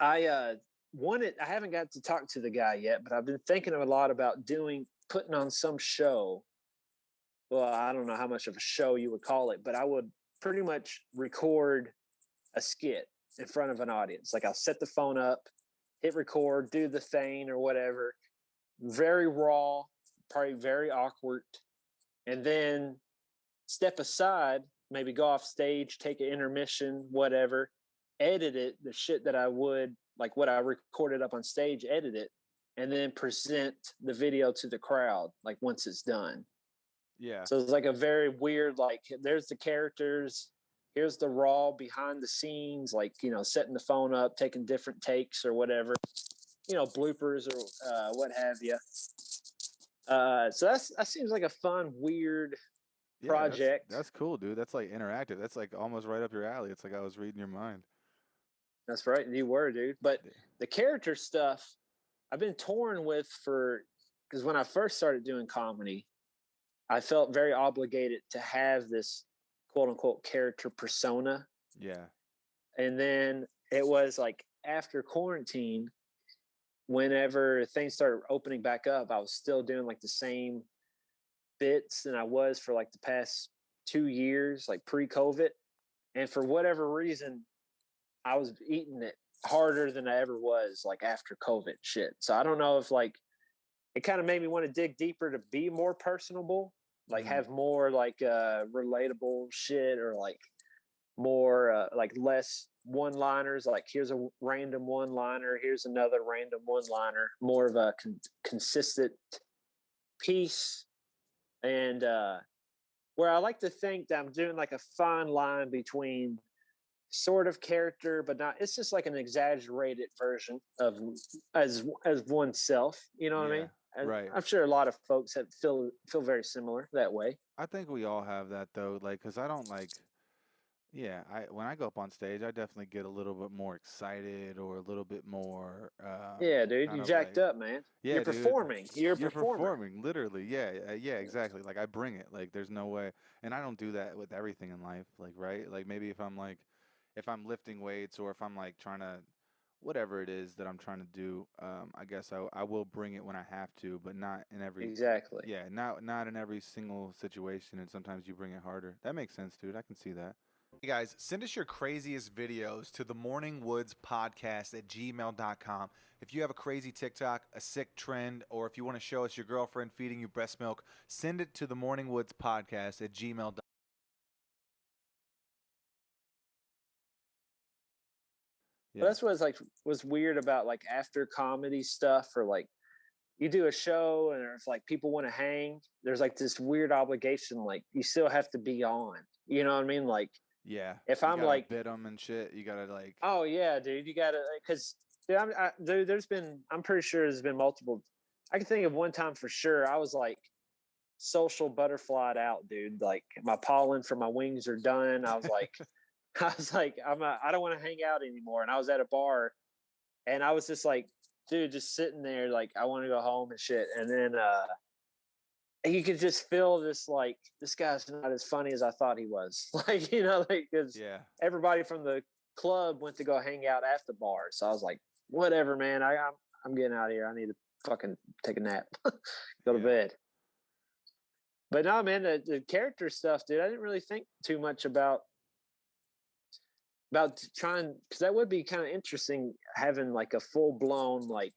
I wanted. I haven't got to talk to the guy yet, but I've been thinking a lot about putting on some show. Well, I don't know how much of a show you would call it, but I would pretty much record a skit in front of an audience. Like I'll set the phone up, hit record, do the thing or whatever. Very raw, probably very awkward. And then step aside, maybe go off stage, take an intermission, whatever, edit it, the shit that I would, like what I recorded up on stage, edit it, and then present the video to the crowd, like once it's done. Yeah. So it's like a very weird, like, there's the characters, here's the raw behind the scenes, like, you know, setting the phone up, taking different takes or whatever, you know, bloopers or what have you. So that seems like a fun, weird project. That's cool, dude. That's like interactive. That's like almost right up your alley. It's like I was reading your mind. That's right. You were, dude. But the character stuff, I've been torn with because when I first started doing comedy, I felt very obligated to have this quote unquote character persona. Yeah. And then it was like after quarantine, whenever things started opening back up, I was still doing like the same bits than I was for like the past 2 years, like pre-COVID. And for whatever reason, I was eating it harder than I ever was like after COVID shit. So I don't know if like it kind of made me want to dig deeper to be more personable, like have more like relatable shit or like more like less one-liners, like here's a random one-liner, here's another random one-liner, more of a consistent piece. And where I like to think that I'm doing like a fine line between sort of character, but not, it's just like an exaggerated version of as oneself, you know what I mean? And right. I'm sure a lot of folks feel very similar that way. I think we all have that though, like, cause I don't like, yeah, when I go up on stage, I definitely get a little bit more excited or a little bit more, Yeah, dude, kind you of jacked like, up, man. yeah, You're dude, performing. You're a you're performer. performing, literally, yeah, yeah, exactly. Like I bring it, like there's no way, and I don't do that with everything in life, like right, like maybe if I'm lifting weights or if I'm like trying to, whatever it is that I'm trying to do, I guess I will bring it when I have to, but not in every, Exactly. yeah, not in every single situation, and sometimes you bring it harder. That makes sense, dude. I can see that. Hey guys, send us your craziest videos to the Morning Woods Podcast at gmail.com. If you have a crazy TikTok, a sick trend, or if you want to show us your girlfriend feeding you breast milk, send it to the Morning Woods Podcast at gmail.com. Yeah. That's what's like was weird about like after comedy stuff, or like you do a show and if like people want to hang, there's like this weird obligation, like you still have to be on. You know what I mean? Like, yeah, if I'm like bid them and shit, you gotta like. Oh yeah, dude, you gotta, because dude, I'm pretty sure there's been multiple. I can think of one time for sure. I was like social butterflied out, dude. Like my pollen for my wings are done. I was like, I don't want to hang out anymore. And I was at a bar, and I was just like, dude, just sitting there, like I want to go home and shit. And then you could just feel this, like, this guy's not as funny as I thought he was. Like, you know, like, because everybody from the club went to go hang out at the bar. So I was like, whatever, man. I'm getting out of here. I need to fucking take a nap, go to bed. But no, man, the character stuff, dude, I didn't really think too much about trying, because that would be kind of interesting, having like a full blown, like,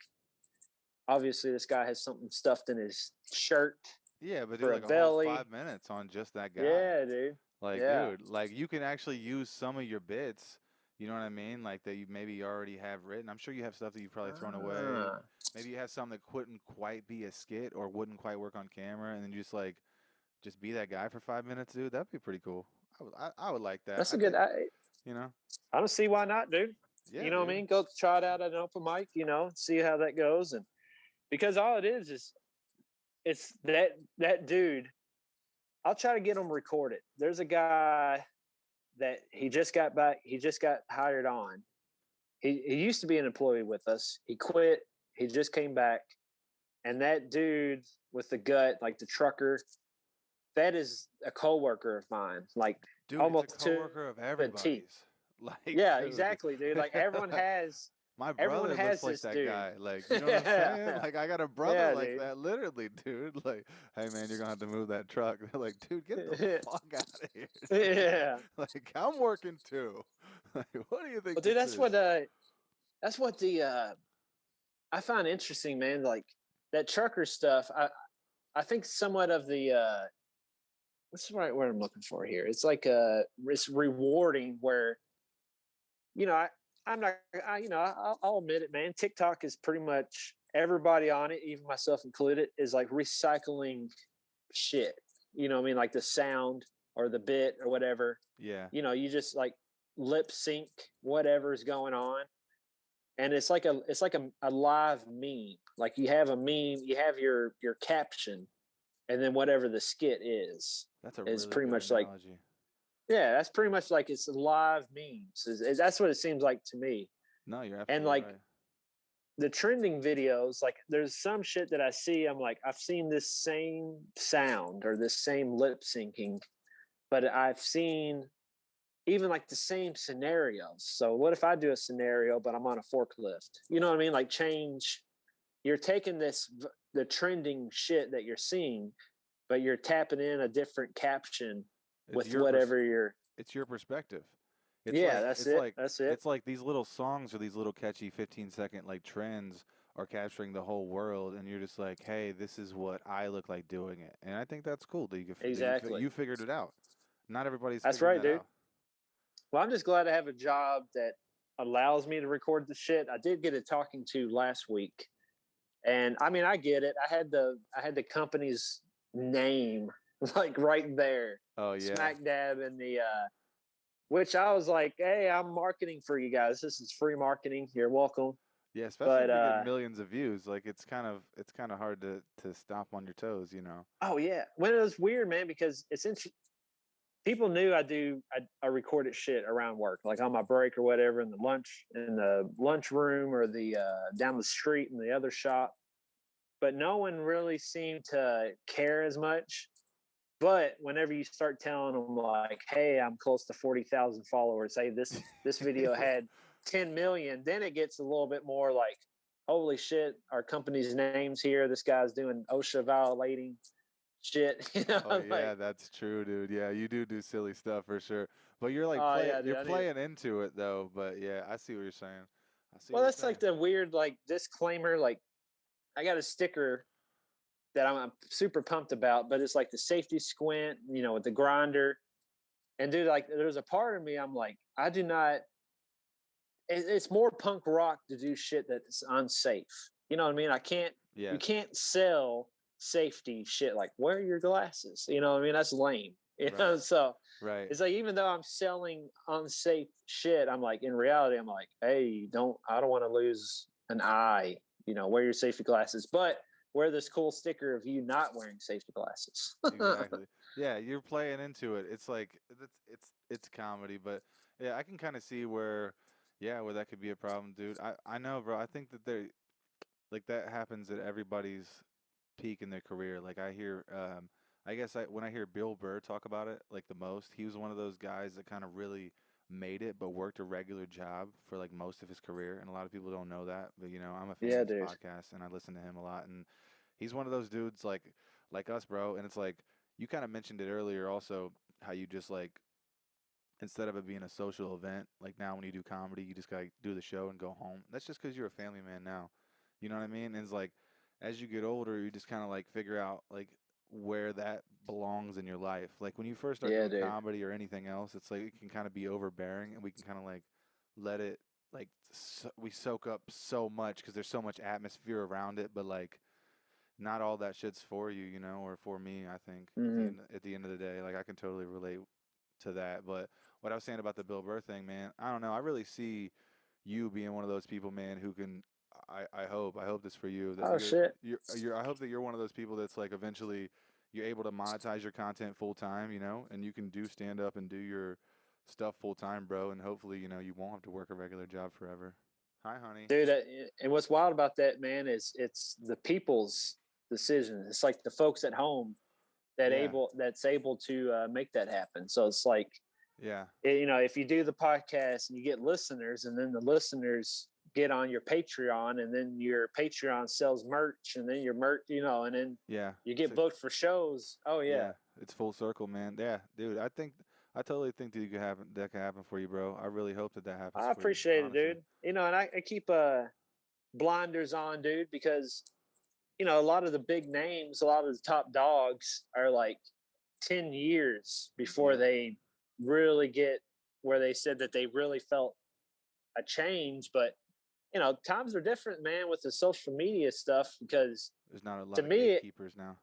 obviously this guy has something stuffed in his shirt. Yeah, but for like a belly. Whole 5 minutes on just that guy. Yeah, dude. Like, dude, like you can actually use some of your bits. You know what I mean? Like that you maybe already have written. I'm sure you have stuff that you've probably thrown away. Maybe you have something that couldn't quite be a skit or wouldn't quite work on camera, and then you just be that guy for 5 minutes, dude. That'd be pretty cool. I would like that. That's a good. You know. I don't see why not, dude. Yeah, you know what I mean? Go try it out at an open mic. You know, see how that goes, and because all it is it's that dude. I'll try to get him recorded. There's a guy that he just got back. He just got hired on. He used to be an employee with us. He quit. He just came back. And that dude with the gut, like the trucker, that is a coworker of mine. Like, dude, almost it's a coworker of everybody's. Like, yeah, dude. exactly, dude. Like everyone has My Everyone brother looks has like this that dude. guy. Like, you know what I'm Yeah, saying? Like, I got a brother yeah, like dude. that, literally, dude. Like, hey man, you're gonna have to move that truck. They're like, dude, get the fuck out of here. Yeah. Like, I'm working too. Like, what do you Well, think dude, this is? that's what the I find interesting, man. Like that trucker stuff. I think somewhat of the what's the right word I'm looking for here? It's like it's rewarding where you know I'm not I'll admit it, man. TikTok is pretty much everybody on it, even myself included, is like recycling shit. You know what I mean? Like the sound or the bit or whatever. Yeah, You just like lip sync whatever's going on. And it's like a live meme. Like you have a meme, you have your caption, and then whatever the skit that's a is really pretty good much like analogy. yeah, that's pretty much like it's live memes. That's what it seems like to me. No, you're And absolutely like right. the trending videos, like there's some shit that I see, I'm like, I've seen this same sound or this same lip syncing, but I've seen even like the same scenarios. So what if I do a scenario, but I'm on a forklift? You know what I mean? Like change. You're taking the trending shit that you're seeing, but you're tapping in a different caption It's with your whatever you're. it's your perspective. It's Yeah, like that's it's it. like That's it. it's like these little songs or these little catchy 15-second like trends are capturing the whole world, and you're just like, hey, this is what I look like doing it, and I think that's cool that Exactly. you figured it out. Not everybody's That's figuring right, that dude. out. Well, I'm just glad to have a job that allows me to record the shit. I did get a talking to last week, and I mean, I get it. I had the company's name like right there, Oh yeah, smack dab in the which I was like, hey, I'm marketing for you guys. This is free marketing. You're welcome. yeah. Especially But if you get millions of views, like it's kind of hard to stop on your toes, you know. oh yeah, when it was weird, man, because it's interesting. People knew I recorded shit around work, like on my break or whatever, in the lunch room or the down the street in the other shop. But no one really seemed to care as much. But whenever you start telling them like, "Hey, I'm close to 40,000 followers," say this video had 10 million, then it gets a little bit more like, "Holy shit, our company's names here. This guy's doing OSHA violating shit." Oh yeah, Like, that's true, dude. Yeah, you do silly stuff for sure. But oh yeah, dude, you're I need it. playing into it though. But yeah, I see what you're saying. I see what Well, you're that's like saying. the weird like disclaimer. Like, I got a sticker that I'm super pumped about, but it's like the safety squint, with the grinder. And dude, like, there's a part of me I'm like, I do not. It's more punk rock to do shit that's unsafe. You know what I mean? You Yes. can't sell safety shit like wear your glasses. You know what I mean? That's lame. Right. So Right. it's like even though I'm selling unsafe shit, I'm like in reality, I'm like, hey, I don't want to lose an eye. Wear your safety glasses, but wear this cool sticker of you not wearing safety glasses. Exactly. Yeah, you're playing into it. It's like it's comedy, but yeah, I can kind of see where that could be a problem, dude. I know, bro. I think that like that happens at everybody's peak in their career. Like I hear, I guess when I hear Bill Burr talk about it, like the most, he was one of those guys that kind of really made it, but worked a regular job for like most of his career. And a lot of people don't know that, but I'm a fan of Yeah, his dude. podcast and I listen to him a lot. And he's one of those dudes like us, bro. And it's like you kind of mentioned it earlier, also how you just like instead of it being a social event, like now when you do comedy, you just gotta do the show and go home. That's just because you're a family man now. You know what I mean? And it's like as you get older, you just kind of like figure out like where that belongs in your life. Like when you first start Yeah, doing dude. comedy or anything else, it's like it can kind of be overbearing, and we can kind of like let it like we soak up so much because there's so much atmosphere around it, but like not all that shit's for you, or for me. I think Hmm. at the end of the day, like I can totally relate to that. But what I was saying about the Bill Burr thing, man, I don't know. I really see you being one of those people, man, who can. I hope this for you that Oh shit. I hope that you're one of those people that's like eventually you're able to monetize your content full time, and you can do stand up and do your stuff full time, bro. And hopefully, you won't have to work a regular job forever. Hi, honey. Dude. And what's wild about that, man, is it's the people's decision. It's like the folks at home Yeah, that's able to make that happen. So it's like, yeah, if you do the podcast and you get listeners, and then the listeners get on your Patreon, and then your Patreon sells merch, and then your merch, and then Yeah. you It's get booked for shows. Oh yeah. yeah, it's full circle, man. Yeah, dude. I totally think that could happen for you, bro. I really hope that happens I for you, appreciate it, honestly. dude. And I keep blinders on, dude, because a lot of the big names, a lot of the top dogs are like 10 years before Yep. they really get where they said that they really felt a change. But times are different, man, with the social media stuff, because There's not a to lot of me, gatekeepers now.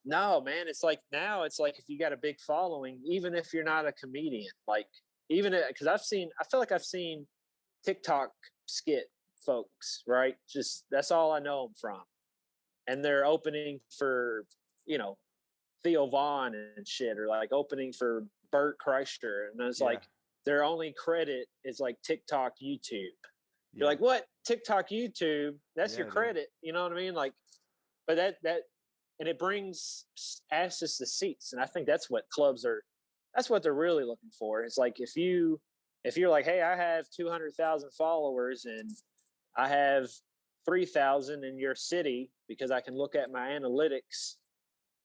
no, man, it's like now it's like if you got a big following, even if you're not a comedian, like even because I feel like I've seen TikTok skit folks, right? Just that's all I know them from, and they're opening for you know Theo Vaughn and shit, or like opening for Bert Kreischer, and it's Yeah, like their only credit is like TikTok, YouTube. You're yeah, like, what? TikTok, YouTube? That's your yeah, dude. credit. You know what I mean? Like, but that and it brings asses to seats, and I think that's what clubs are. That's what they're really looking for. It's like if you're like, hey, I have 200,000 followers and I have 3,000 in your city because I can look at my analytics.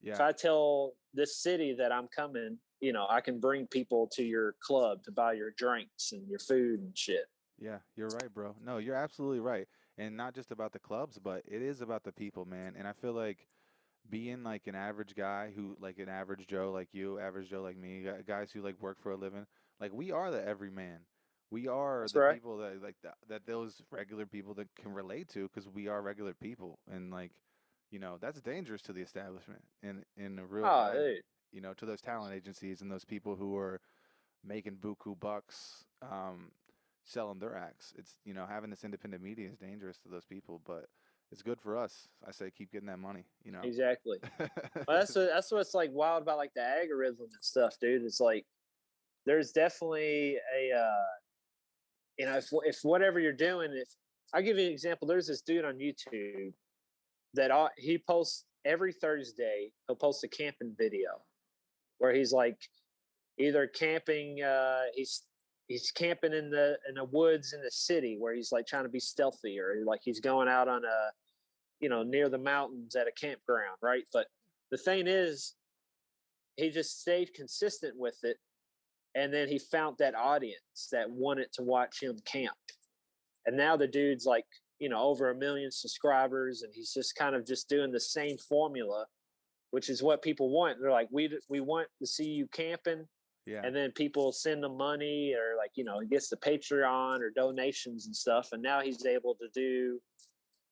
If Yeah, I tell this city that I'm coming, I can bring people to your club to buy your drinks and your food and shit. yeah. You're right, bro. No, you're absolutely right. And not just about the clubs, but it is about the people, man. And I feel like being like an average guy who like an average Joe like you, average Joe like me, guys who like work for a living, like we are the everyman. We are That's the right. people that like that those regular people that can relate to because we are regular people and like that's dangerous to the establishment in a real Oh, way. dude. To those talent agencies and those people who are making buku bucks selling their acts. It's having this independent media is dangerous to those people, but it's good for us. I say keep getting that money. Exactly. Well, that's what's like wild about like the algorithm and stuff, dude. It's like there's definitely a if whatever you're doing, if I'll give you an example, there's this dude on YouTube that he posts every Thursday. He'll post a camping video where he's like either camping, he's camping in the woods in the city where he's like trying to be stealthy, or like he's going out on a near the mountains at a campground, right? But the thing is, he just stayed consistent with it, and then he found that audience that wanted to watch him camp. And now the dude's like over 1 million subscribers, and he's just kind of just doing the same formula, which is what people want. They're like, we want to see you camping, Yeah, and then people send him money, or like he gets the Patreon or donations and stuff, and now he's able to do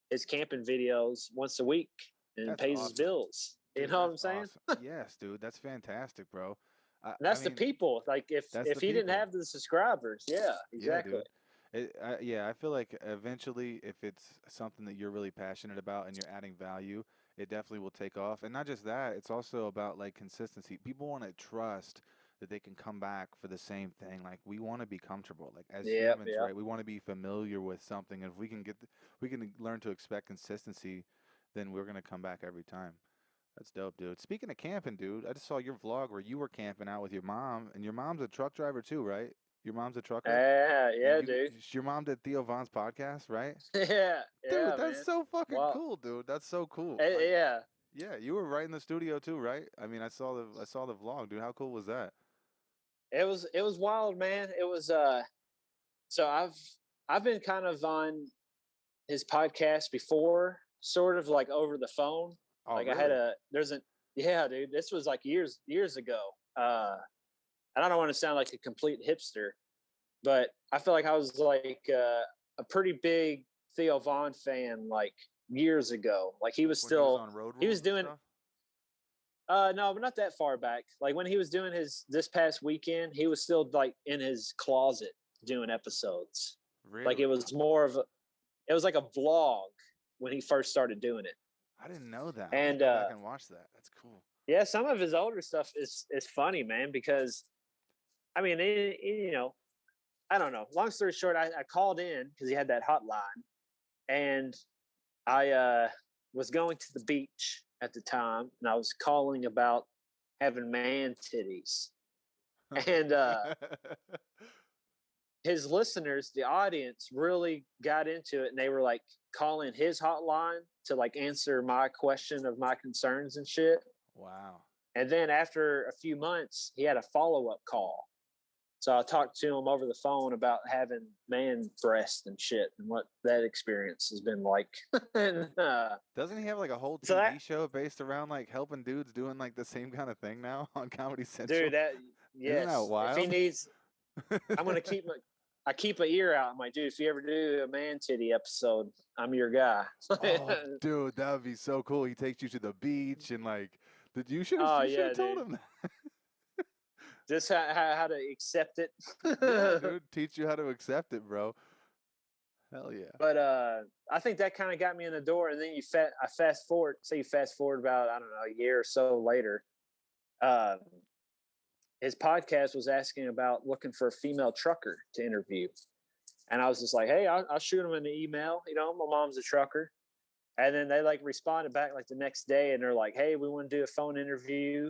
his camping videos once a week and that's pays his awesome, bills. You dude. know what That's I'm saying? awesome. Yes, dude, that's fantastic, bro. I, And I that's the mean, people. Like that's if the he didn't people. have the subscribers, yeah, Yeah, exactly. dude. Yeah, I feel like eventually, if it's something that you're really passionate about and you're adding value, it definitely will take off. And not just that, it's also about like consistency. People want to trust that they can come back for the same thing. Like we want to be comfortable, like as Yep, humans, yep. right? We want to be familiar with something. And if we can we can learn to expect consistency, then we're gonna come back every time. That's dope, dude. Speaking of camping, dude, I just saw your vlog where you were camping out with your mom, and your mom's a truck driver too, right? Your mom's a trucker? Yeah, And yeah, dude. your mom did Theo Von's podcast, right? Yeah, Dude, yeah, that's man. so fucking Well, cool, dude. That's so cool. Like, yeah, yeah, you were right in the studio too, right? I mean, I saw the vlog, dude. How cool was that? it was wild, man. It was so I've been kind of on his podcast before, sort of like over the phone. Oh, Like I had really? a there's a yeah, dude. This was like years ago. And I don't want to sound like a complete hipster, but I feel like I was like a pretty big Theo Vaughn fan like years ago. Like Like when he was on Road he was Rules and doing stuff? no, but not that far back. Like when he was doing his this past weekend, he was still like in his closet doing episodes. Like it Really? was more of it was like a vlog when he first started doing it. I didn't know that. I'm gonna And go back and watch that. That's cool. yeah, some of his older stuff is funny, man, because I mean, I don't know. Long story short, I called in because he had that hotline, and I was going to the beach at the time, and I was calling about having man titties, and his listeners, the audience, really got into it, and they were like calling his hotline to like answer my question of my concerns and shit. Wow. And then after a few months, he had a follow up call. So I talked to him over the phone about having man breast and shit and what that experience has been like. and Doesn't he have like a whole so TV that, show based around like helping dudes doing like the same kind of thing now on Comedy Central? dude, that Isn't that yes, if he wild? needs, I'm gonna keep my. I keep an ear out. I'm like, dude, if you ever do a man titty episode, I'm your guy. Oh, dude, that would be so cool. He takes you to the beach and like, did you should Oh you should yeah, have told dude. him that. Just how to accept it. Yeah, dude, teach you how to accept it, bro. Hell yeah. But I think that kind of got me in the door. And then I fast forward. Say you fast forward about I don't know a year or so later. Uh, his podcast was asking about looking for a female trucker to interview, and I was just like, hey, I'll shoot him an email. You know, my mom's a trucker. And then they like responded back like the next day, and they're like, hey, we want to do a phone interview.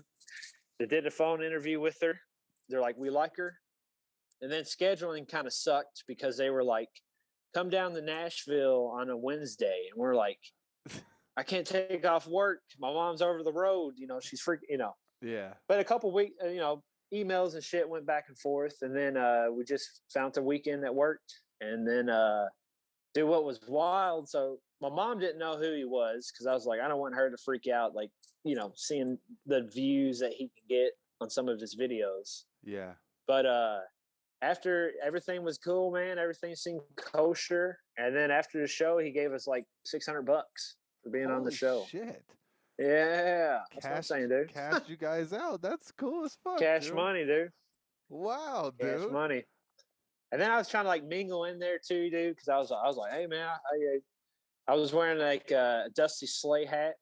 They did a phone interview with her. They're like, we like her. And then scheduling kind of sucked because they were like, come down to Nashville on a Wednesday. And we're like, I can't take off work. My mom's over the road. You know, she's freaking, you know. Yeah. But a couple weeks, you know, emails and shit went back and forth. And then we just found a weekend that worked. And then, dude, what was wild. So my mom didn't know who he was because I was like, I don't want her to freak out, like, you know, seeing the views that he can get on some of his videos. Yeah. But after everything was cool, man, everything seemed kosher. And then after the show, he gave us like $600 for being on the Holy show. shit. Yeah, that's what I'm saying, dude. Cashed you guys out. That's cool as fuck. Cash dude. money, dude. Wow, dude. Cash money. And then I was trying to like mingle in there too, dude, because I was like, hey man, I was wearing like a Dusty Slay hat,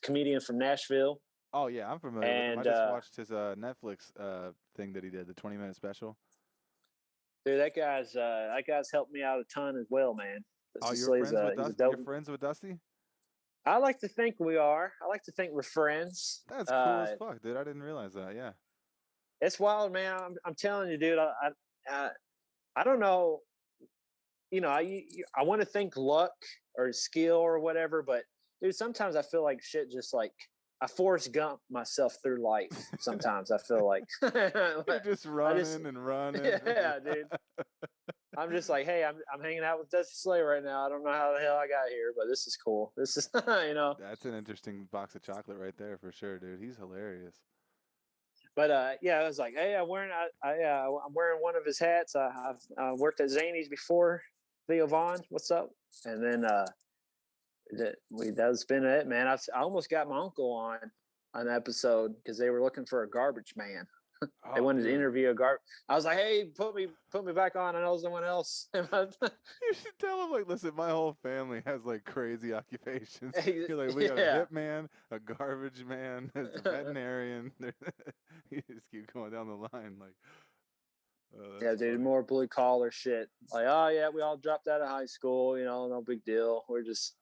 comedian from Nashville. Oh yeah, I'm familiar with him. I And just watched his Netflix thing that he did, the 20-minute special. dude, that guy's helped me out a ton as well, man. Oh, Dusty you're Slay's friends with he's a Dusty? dope. You're friends with Dusty? I like to think we are. I like to think we're friends. That's cool as fuck, dude. I didn't realize that. Yeah. It's wild, man. I'm telling you, dude. I don't know. You know, I want to think luck or skill or whatever, but dude, sometimes I feel like shit. Just like I Forrest Gump myself through life. Sometimes I feel like You're just running and running. Yeah, dude. I'm just like, hey, I'm hanging out with Dusty Slay right now. I don't know how the hell I got here, but this is cool. This is, you know. That's an interesting box of chocolate right there for sure, dude. He's hilarious. But yeah, I was like, hey, I'm wearing one of his hats. I've worked at Zany's before. Theo Vaughn, what's up? And then that's been it, man. I almost got my uncle on an episode because they were looking for a garbage man. They wanted to interview a garbage. I was like, hey, put me back on. I know someone else. You should tell him, like, listen, my whole family has like crazy occupations. You're like, we got a hip man, a garbage man, a veterinarian. You just keep going down the line, like. Yeah, dude, funny. more blue collar shit. Like, oh yeah, we all dropped out of high school. You know, no big deal. We're just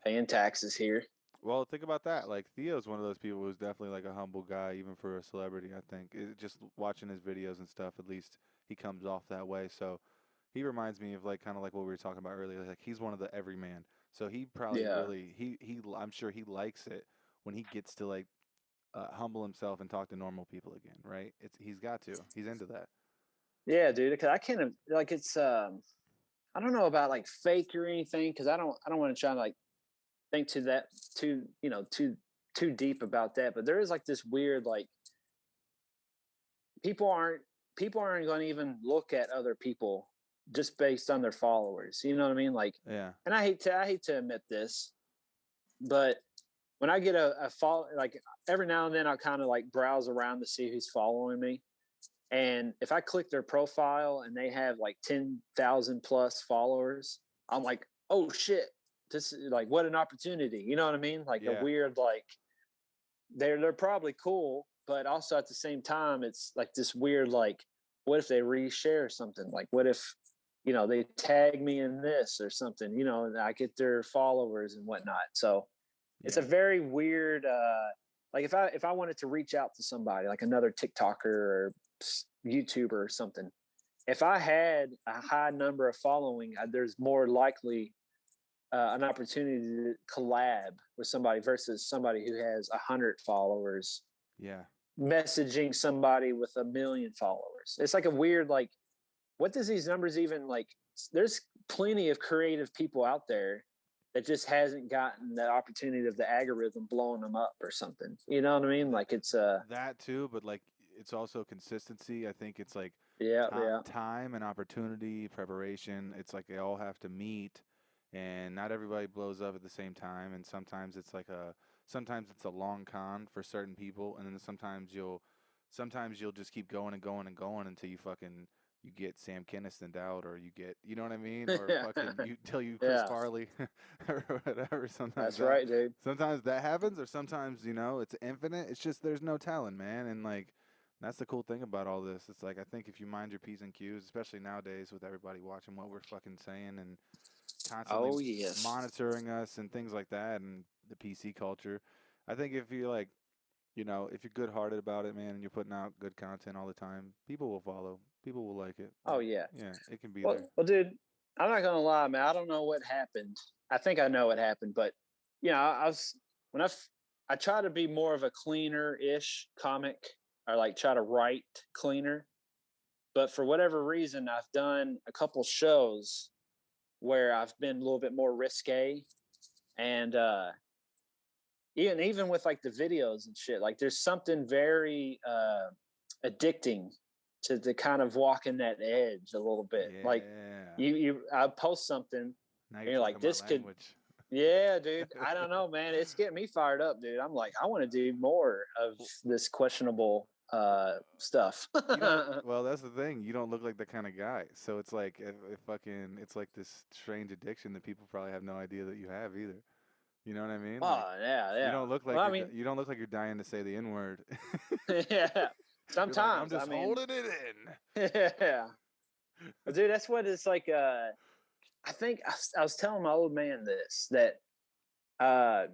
paying taxes here. Well, think about that. Like Theo's one of those people who's definitely like a humble guy, even for a celebrity. I think just watching his videos and stuff, at least he comes off that way. So he reminds me of like kind of like what we were talking about earlier. Like he's one of the everyman. So he probably really he I'm sure he likes it when he gets to like humble himself and talk to normal people again. Right? He's got to. He's into that. Yeah, dude. Because I can't like it's I don't know about like fake or anything because I don't want to try to like think too deep about that. But there is like this weird like people aren't going to even look at other people just based on their followers. You know what I mean? Like And I hate to admit this, but when I get a follow, like every now and then I'll kind of like browse around to see who's following me. And if I click their profile and they have like 10,000 plus followers, I'm like, oh shit, this is like, what an opportunity. You know what I mean? Like a weird, like they're probably cool, but also at the same time, it's like this weird, like, what if they reshare something? Like, what if, you know, they tag me in this or something, you know, and I get their followers and whatnot. So it's a very weird, like if I wanted to reach out to somebody like another TikToker or YouTuber or something, if I had a high number of following, there's more likely an opportunity to collab with somebody versus somebody who has 100 followers Yeah. messaging somebody with 1 million followers. It's like a weird, like, what does these numbers even like? There's plenty of creative people out there that just hasn't gotten that opportunity of the algorithm blowing them up or something. You know what I mean? Like it's That too, but like it's also consistency. I think it's like yeah, yeah. time and opportunity, preparation. It's like they all have to meet, and not everybody blows up at the same time. And sometimes it's a long con for certain people, and then sometimes you'll just keep going and going and going until you get Sam Kinison out, or you get, you know what I mean, or fucking you till you Chris Yeah, Farley or whatever. that's right, dude. Sometimes that happens, or sometimes it's infinite. It's just there's no telling, man, and like that's the cool thing about all this. It's like I think if you mind your P's and Q's, especially nowadays with everybody watching what we're fucking saying and constantly Oh yes. monitoring us and things like that, and the PC culture, I think if you like, if you're good-hearted about it, man, and you're putting out good content all the time, people will follow. People will like it. Oh yeah. Yeah, it can be there. Well, dude, I'm not gonna lie, man. I don't know what happened. I think I know what happened, but I was when I try to be more of a cleaner ish comic, or like try to write cleaner. But for whatever reason, I've done a couple shows where I've been a little bit more risque, and even with like the videos and shit, like there's something very addicting to kind of walking that edge a little bit. Like Yeah. I post something Now and you're you're talking like, my this could, language. yeah, dude. I don't know, man. It's getting me fired up, dude. I'm like, I want to do more of this questionable stuff. You don't. Well, that's the thing. You don't look like the kind of guy. So it's like if fucking. It's like this strange addiction that people probably have no idea that you have either. You know what I mean? Like Oh yeah, you yeah. don't look Well, like I mean, you don't look like you're dying to say the N word. yeah. You're like, I'm Sometimes, I just mean, holding it in. yeah. But dude, that's what it's like. I think I was telling my old man this that I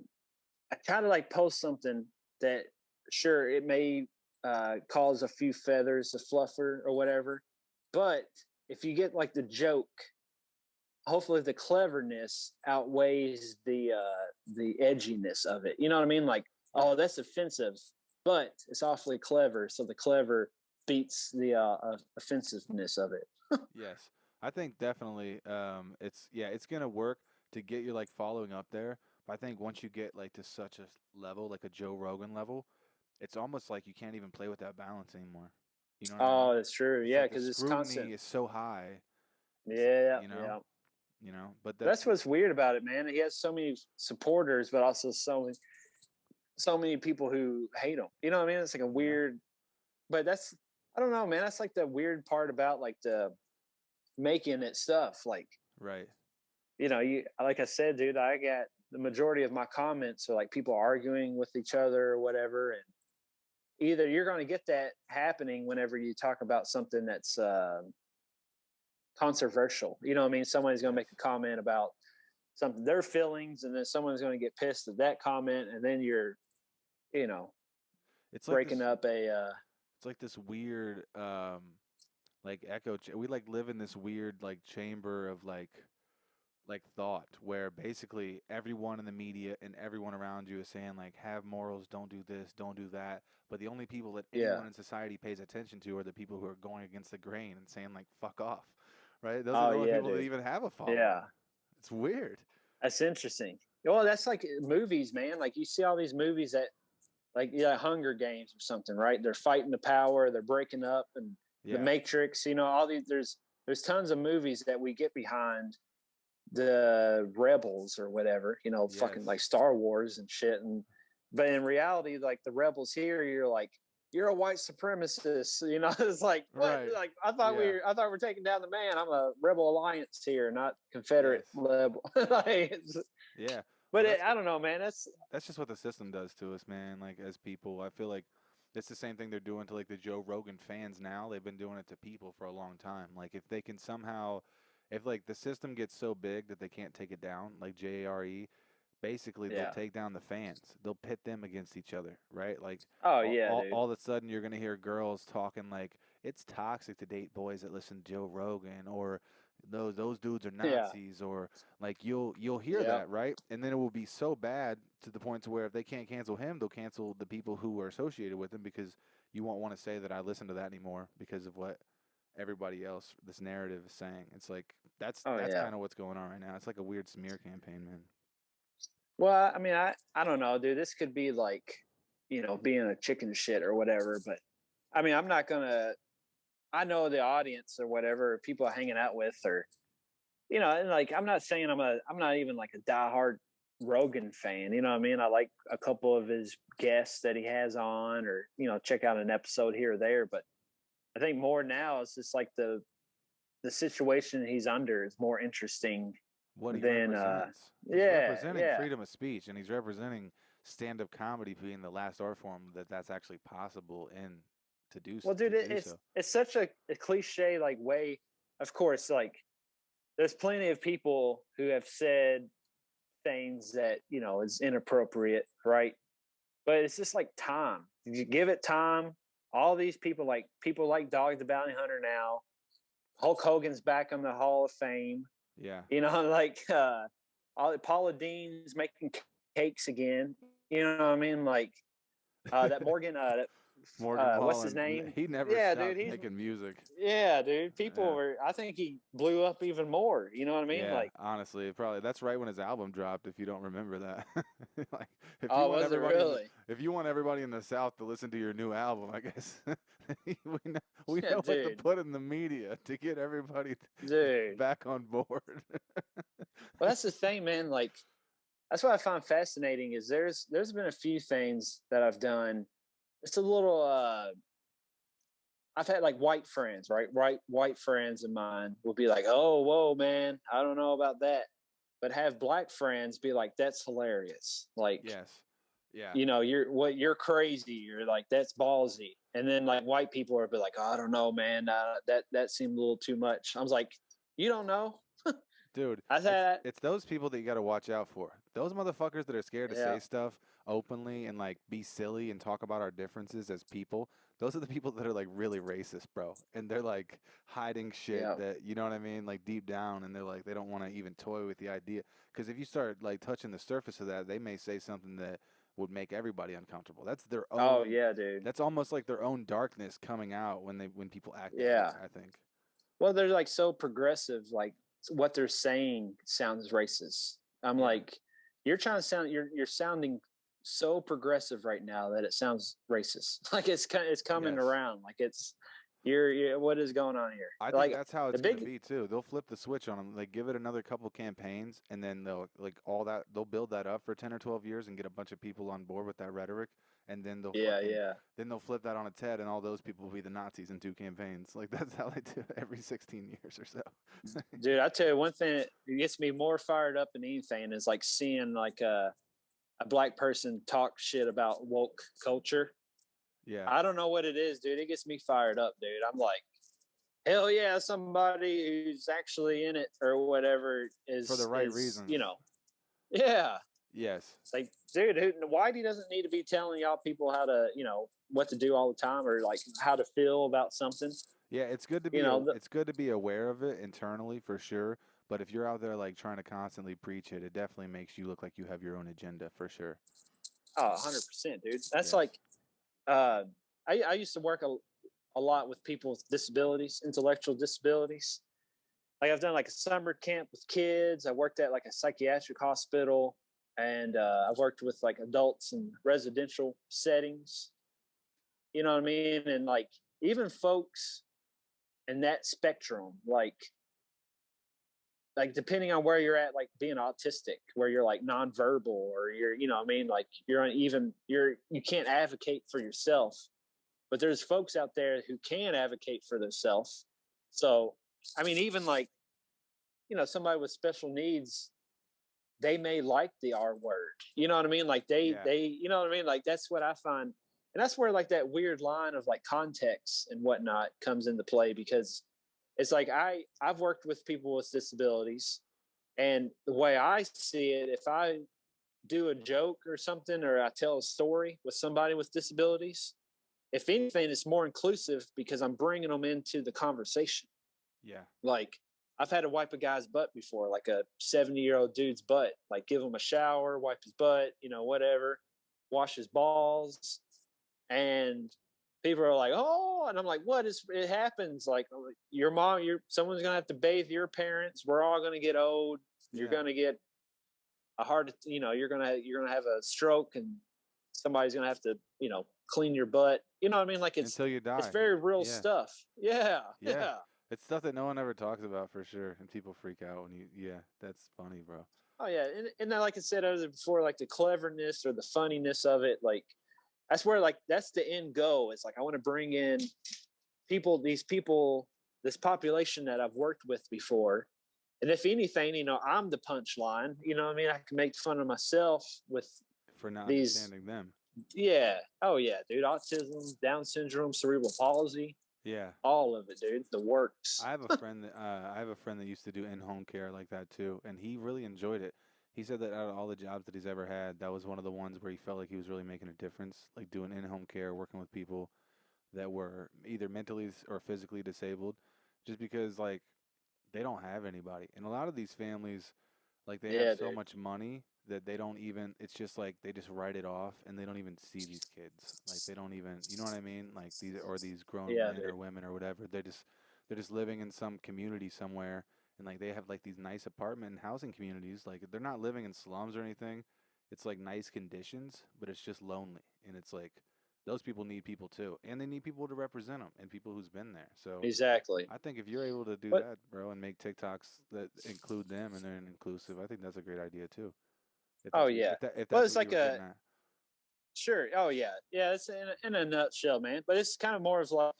kind of like post something that sure it may cause a few feathers to fluffer or whatever, but if you get like the joke, hopefully the cleverness outweighs the edginess of it. You know what I mean? Like, oh, that's offensive, but it's awfully clever, so the clever beats the offensiveness of it. Yes, I think definitely. It's gonna work to get your like following up there. But I think once you get like to such a level, like a Joe Rogan level, it's almost like you can't even play with that balance anymore. You know what I mean? Oh, that's true. It's Yeah, like the because it's constant. scrutiny is so high. Yeah, You know, yeah. But That's what's weird about it, man. He has so many supporters, but also so many people who hate him. You know what I mean? It's like a yeah, weird, but that's I don't know, man. That's like the weird part about like the making it stuff. Like right. you like I said, dude, I got the majority of my comments are like people arguing with each other or whatever, and either you're going to get that happening whenever you talk about something that's controversial. You know what I mean? Somebody's going to Yes. make a comment about something their feelings, and then someone's going to get pissed at that comment, and then you're you know It's like breaking this. up a It's like this weird, like we like live in this weird like chamber of like thought where basically everyone in the media and everyone around you is saying like have morals, don't do this, don't do that, but the only people that yeah. anyone in society pays attention to are the people who are going against the grain and saying like fuck off, right? Those are Oh the only yeah, people that dude. even have a Yeah, following. It's weird. that's interesting. Well, that's like movies, man. Like you see all these movies that like Hunger Games or something, right? They're fighting the power, they're breaking up, and the Yeah. Matrix. All these. There's tons of movies that we get behind the rebels or whatever. Yes. Fucking like Star Wars and shit. But in reality, like the rebels here, you're a white supremacist. It's like what? Right. Like Yeah. I thought we're taking down the man. I'm a rebel alliance here, not Confederate Yes. rebel. Like, Yeah. but Well, I don't know, man. that's just what the system does to us, man. Like as people, I feel like it's the same thing they're doing to like the Joe Rogan fans now. They've been doing it to people for a long time. Like if they can somehow, if like the system gets so big that they can't take it down, like JRE, basically they'll Yeah. take down the fans. They'll pit them against each other, right? Like Oh yeah, dude. all of a sudden you're gonna hear girls talking like it's toxic to date boys that listen to Joe Rogan, or those dudes are Yeah. Nazis, or like you'll hear Yep. that, right? And then it will be so bad to the point to where if they can't cancel him, they'll cancel the people who are associated with him, because you won't want to say that I listen to that anymore because of what everybody else, this narrative is saying. It's like Oh that's yeah. kind of what's going on right now. It's like a weird smear campaign, man. Well, I mean, I don't know, dude. This could be like, being a chicken shit or whatever. But I mean, I'm not gonna. I know the audience or whatever people are hanging out with, or and like I'm not saying I'm not even like a diehard Rogan fan. You know what I mean? I like a couple of his guests that he has on, or check out an episode here or there. But I think more now it's just like the situation he's under is more interesting What he than represents. He's yeah, representing yeah. freedom of speech, and he's representing stand-up comedy being the last art form that's actually possible in Well, dude, to do so. it's such a cliche like way. Of course, like there's plenty of people who have said things that is inappropriate, right? But it's just like time. You give it time. All these people like Dog the Bounty Hunter now. Hulk Hogan's back in the Hall of Fame. Yeah. Like Paula Dean's making cakes again. You know what I mean? Like that Morgan. Morgan What's his Wallen, name? he never Yeah, dude. stopped making music. Yeah, dude. People Yeah. were. I think he blew up even more. You know what I mean? Yeah, Like, honestly, probably that's right when his album dropped. If you don't remember that, like oh, was it really? if you want everybody in the South to listen to your new album, I guess we Yeah, know what to dude. put in the media to get everybody Dude. back on board. Well, that's the thing, man. Like, that's what I find fascinating is there's been a few things that I've done. It's a little. I've had like white friends, right? White friends of mine will be like, "Oh, whoa, man, I don't know about that," but have black friends be like, "That's hilarious." Like, Yes, yeah, you're crazy. You're like, that's ballsy. And then like white people are be like, oh, I don't know, man. That seemed a little too much. I was like, you don't know. dude. I said, It's those people that you got to watch out for. Those motherfuckers that are scared to yeah, say stuff openly and like be silly and talk about our differences as people. Those are the people that are like really racist, bro. And they're like hiding shit yeah, that, you know what I mean, like deep down, and they're like they don't want to even toy with the idea, because if you start like touching the surface of that, they may say something that would make everybody uncomfortable. That's their oh own, yeah, dude, that's almost like their own darkness coming out when people act that way, yeah. I think. Well, they're like so progressive. Like what they're saying sounds racist. I'm Yeah. like, you're trying to sound. You're sounding so progressive right now that it sounds racist. Like it's coming Yes. around. Like you're what is going on here? I think Like that's how the it's gonna big be too. They'll flip the switch on them. Like give it another couple campaigns, and then they'll like all that. They'll build that up for 10 or 12 years and get a bunch of people on board with that rhetoric, and then yeah, yeah. they'll flip that on its head, and all those people will be the Nazis in 2 campaigns. Like that's how they do it every 16 years or so. Dude, I tell you one thing that gets me more fired up than anything is like seeing like a black person talk shit about woke culture. Yeah. I don't know what it is, dude. It gets me fired up, dude. I'm like, hell yeah, somebody who's actually in it or whatever For the right is reasons. yeah. Yes. Like, dude, Whitey doesn't need to be telling y'all people how to, what to do all the time or like how to feel about something. Yeah, it's good to You be know, it's good to be aware of it internally for sure. But if you're out there like trying to constantly preach it, it definitely makes you look like you have your own agenda for sure. oh, 100%, dude. That's Yes. like, uh, I used to work a lot with people with disabilities, intellectual disabilities. Like I've done like a summer camp with kids. I worked at like a psychiatric hospital, and I've worked with like adults in residential settings. You know what I mean? And like even folks in that spectrum, like depending on where you're at, like being autistic, where you're like nonverbal, or you're, what I mean, like you can't advocate for yourself, but there's folks out there who can advocate for themselves. So, I mean, even like, somebody with special needs, they may like the R word. You know what I mean? Like Yeah. you know what I mean? Like that's what I find. And that's where like that weird line of like context and whatnot comes into play, because it's like I've worked with people with disabilities, and the way I see it, if I do a joke or something, or I tell a story with somebody with disabilities, if anything, it's more inclusive because I'm bringing them into the conversation. Yeah. Like, I've had to wipe a guy's butt before, like a 70-year-old dude's butt, like give him a shower, wipe his butt, whatever, wash his balls. And people are like, oh, and I'm like, what is, it happens. Like your mom, someone's going to have to bathe your parents. We're all going to get old. You're Yeah. going to get a heart, you're going to have a stroke, and somebody's going to have to, clean your butt. You know what I mean? Like Until you die. it's very real Yeah. stuff. Yeah. Yeah. Yeah. It's stuff that no one ever talks about for sure, and people freak out when that's funny, bro. Oh yeah, and then, like I said before, like the cleverness or the funniness of it, like that's where, like, that's the end goal. It's like I want to bring in these people, this population that I've worked with before, and if anything, I'm the punchline. You know what I mean? I can make fun of myself with For not these. understanding them. Yeah. Oh yeah, dude. Autism, Down syndrome, cerebral palsy. Yeah. All of it, dude. The works. I have a friend that used to do in-home care like that too, and he really enjoyed it. He said that out of all the jobs that he's ever had, that was one of the ones where he felt like he was really making a difference, like doing in-home care, working with people that were either mentally or physically disabled, just because like they don't have anybody. And a lot of these families, like they have so dude. much money that they don't even, it's just like they just write it off and they don't even see these kids. Like they don't even, you know what I mean? Like these grown men dude. or women or whatever, they're just living in some community somewhere, and like they have like these nice apartment and housing communities. Like they're not living in slums or anything. It's like nice conditions, but it's just lonely. And it's like those people need people too, and they need people to represent them and people who's been there. So Exactly. I think if you're able to do But that, bro, and make TikToks that include them and they're inclusive, I think that's a great idea too. If oh that's yeah. if Well, that's it's what like you were getting at. sure. Oh yeah. Yeah. It's in a nutshell, man. But it's kind of more of like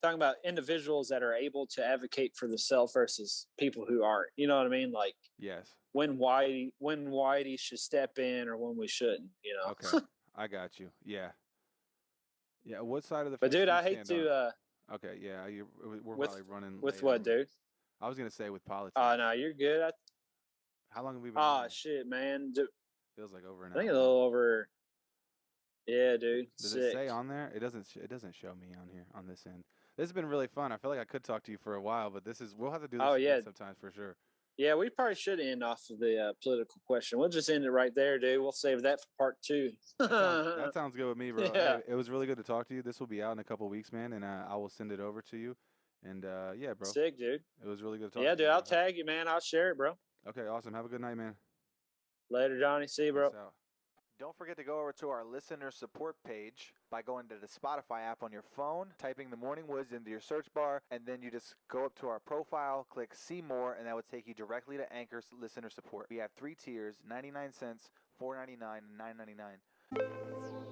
talking about individuals that are able to advocate for themselves versus people who aren't. You know what I mean? Like Yes. when Whitey should step in or when we shouldn't. Okay. I got you. Yeah. Yeah. What side of the But fence dude, do you I hate stand on? to Okay. Yeah. We're with probably running with late what, already. dude? I was gonna say with politics. Oh no, you're good. How long have we been Oh running? shit, man. Feels like over an I think hour a now. little over. Yeah, dude. Does it Sick. say on there? It doesn't. It doesn't show me on here on this end. This has been really fun. I feel like I could talk to you for a while, but we'll have to do this Oh again yeah. sometimes for sure. Yeah, we probably should end off of the political question. We'll just end it right there, dude. We'll save that for part 2. That sounds good with me, bro. Yeah. Hey, it was really good to talk to you. This will be out in a couple weeks, man, and I will send it over to you. And yeah, bro. Sick, dude. It was really good to talk Yeah, to you. dude. I'll tag you, man. I'll share it, bro. Okay, awesome. Have a good night, man. Later, Johnny. See you, bro. Peace out. Don't forget to go over to our listener support page by going to the Spotify app on your phone, typing the Morning Woods into your search bar, and then you just go up to our profile, click See More, and that would take you directly to Anchor's listener support. We have 3 tiers, 99 cents, $4.99, and $9.99.